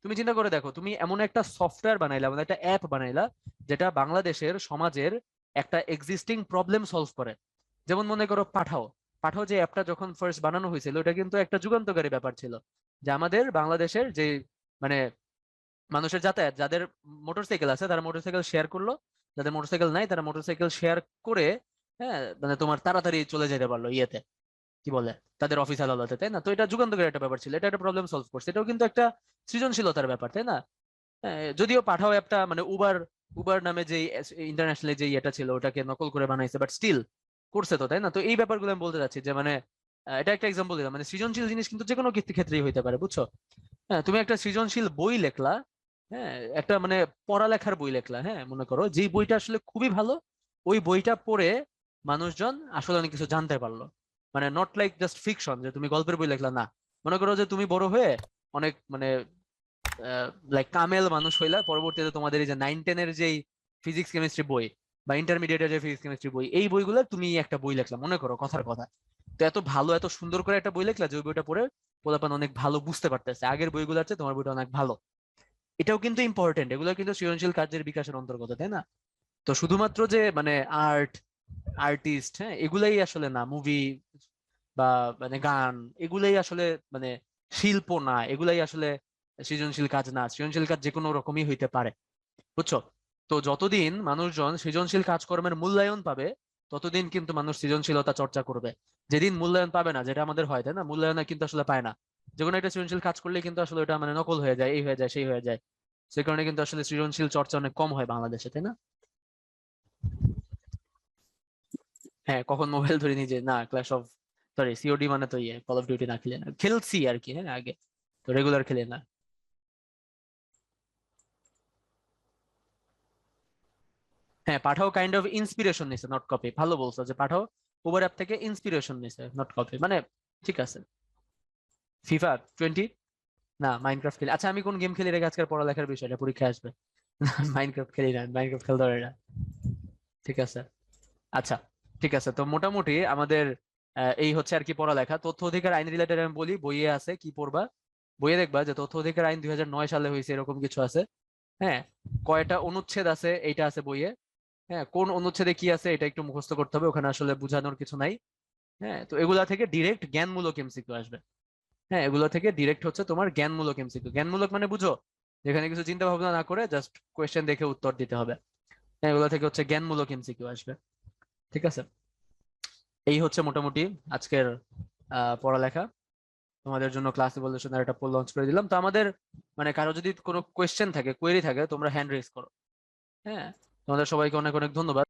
তুমি চিন্তা করে দেখো, তুমি এমন একটা সফটওয়্যার বানাইলা, মানে একটা অ্যাপ বানাইলা, যেটা বাংলাদেশের সমাজের একটা এক্সিস্টিং প্রবলেম সলভ করে, যেমন মনে করো পাঠাও, পাঠাও যে অ্যাপটা যখন ফার্স্ট বানানো হয়েছিল ওটা কিন্তু একটা যুগান্তকারী ব্যাপার ছিল, যে আমাদের বাংলাদেশের যে মানে মানুষের যাতায়াত, যাদের মোটরসাইকেল আছে তারা মোটরসাইকেল শেয়ার করলো, যাদের মোটরসাইকেল নাই তারা মোটরসাইকেল শেয়ার করে, হ্যাঁ মানে তোমার তাড়াতাড়ি চলে যেতে পারলো ইয়েতে, কি বলে, তাদের অফিস আদালতে, তাই না? তো এটা যুগান্তকারী একটা ব্যাপার ছিল, এটা একটা প্রবলেম সলভ করছে, এটাও কিন্তু একটা সৃজনশীলতার ব্যাপার, তাই না? যদিও পাঠাও অ্যাপটা মানে উবার, উবার নামে যে ইন্টারন্যাশনাল যে এটা ছিল ওটাকে নকল করে বানাইছে, বাট স্টিল করছে তো, তাই না? তো এই ব্যাপারগুলো আমি বলতে চাচ্ছি যে মানে এটা একটা এক্সাম্পল দিলাম, মানে সৃজনশীল জিনিস কিন্তু যে কোনো ক্ষেত্রেই হইতে পারে, বুঝছো? হ্যাঁ, তুমি একটা সৃজনশীল বই লেখলা, হ্যাঁ একটা মানে পড়ালেখার বই লেখলা, হ্যাঁ মনে করো যে বইটা আসলে খুবই ভালো, ওই বইটা পড়ে মানুষজন আসলে অনেক কিছু জানতে পারলো, মানে নট লাইক জাস্ট ফিকশন যে তুমি গল্পের বই লেখলা, না। মনে করো যে তুমি বড় হয়ে অনেক মানে লাইক কামেল মানুষ হইলা, পরবর্তীতে তোমাদের এই যে 9-10-এর যেই ফিজিক্স কেমিস্ট্রি বই বা ইন্টারমিডিয়েটের যে ফিজিক্স কেমিস্ট্রি বই, এই বইগুলো তুমি একটা বই লেখলা, মনে করো কথার কথা। তো এত ভালো এত সুন্দর করে একটা বই লেখলা যে ওই বইটা পড়ে পোলাপান অনেক ভালো বুঝতে পারতেছে, আগের বইগুলো আছে তোমার বইটা অনেক ভালো। এটাও কিন্তু ইম্পর্টেন্ট, এগুলো কিন্তু সৃজনশীল কার্যের বিকাশের অন্তর্গত, তাই না? তো শুধুমাত্র যে মানে আর্ট, আর্টিস্ট, হ্যাঁ এগুলাই আসলে না, মুভি বা মানে গান, এগুলাই আসলে মানে শিল্প না, এগুলাই আসলে সৃজনশীল কাজ না। সৃজনশীল কাজ যে কোনো রকমই হইতে পারে, বুঝছো? তো যতদিন মানুষজন সৃজনশীল কাজকর্মের মূল্যায়ন পাবে ততদিন কিন্তু মানুষ সৃজনশীলতা চর্চা করবে। যেদিন মূল্যায়ন পাবে না, যেটা আমাদের হয় তাই না, মূল্যায়ন কিন্তু আসলে পায় না, যে কোনো একটা সৃজনশীল কাজ করলে কিন্তু আসলে ওটা মানে নকল হয়ে যায়, এই হয়ে যায় সেই হয়ে যায়, সে কারণে কিন্তু আসলে সৃজনশীল চর্চা অনেক কম হয় বাংলাদেশে, তাই না? হ্যাঁ, কখন মোবাইল ধরে নিজে না, ক্ল্যাশ অফ, সরি সিওডি মানে তো ইয়ে কল অফ ডিউটি না খেলে না, খেলছি আর কি, হ্যাঁ আগে, তো রেগুলার খেলে না। হ্যাঁ, পাঠাও কাইন্ড অফ ইন্সপিরেশন নিছে, নট কপি, ভালো বলছো যে পাঠাও উবার অ্যাপ থেকে ইন্সপিরেশন নিছে, নট কপি, মানে ঠিক আছে। FIFA 20, না মাইনক্রাফট খেলি। আচ্ছা আমি কোন গেম খেলি রেখে আজকের পড়ালেখার বিষয়টা পরীক্ষায় আসবে। মাইনক্রাফট খেলি না, মাইনক্রাফট খেলতে পারি না। ঠিক আছে, আচ্ছা ঠিক আছে। তো মোটামুটি আমাদের এই হচ্ছে আর কি পড়ালেখা। তথ্য অধিকার আইন রিলেটেড আমি বলি, বইয়ে আছে, কি পড়বা, বইয়ে দেখবা যে তথ্য অধিকার আইন 2009 সালে হয়েছে এরকম কিছু আছে, হ্যাঁ কয়টা অনুচ্ছেদ আছে এইটা আছে বইয়ে, হ্যাঁ কোন অনুচ্ছেদে কি আছে এটা একটু মুখস্থ করতে হবে, ওখানে আসলে বোঝানোর কিছু নাই। হ্যাঁ, তো এগুলা থেকে ডিরেক্ট জ্ঞানমূলক এমসিকিউ আসবে। হ্যাঁ, এগুলো থেকে ডিরেক্ট হচ্ছে তোমার জ্ঞানমূলক এমসিকিউ। জ্ঞানমূলক মানে বুঝো, যেখানে কিছু চিন্তা ভাবনা না করে জাস্ট কোয়েশ্চেন দেখে উত্তর দিতে হবে। হ্যাঁ, এগুলো থেকে হচ্ছে জ্ঞানমূলক এমসিকিউ আসবে। ঠিক আছে, এই হচ্ছে মোটামুটি আজকের পড়ালেখা। তোমাদের জন্য ক্লাস ইভলিউশনের একটা পোল লঞ্চ করে দিলাম। তো আমাদের মানে কারো যদি কোনো কোয়েশ্চেন থাকে, কোয়েরি থাকে, তোমরা হ্যান্ড রেজ করো। হ্যাঁ, তোমাদের সবাইকে অনেক অনেক ধন্যবাদ।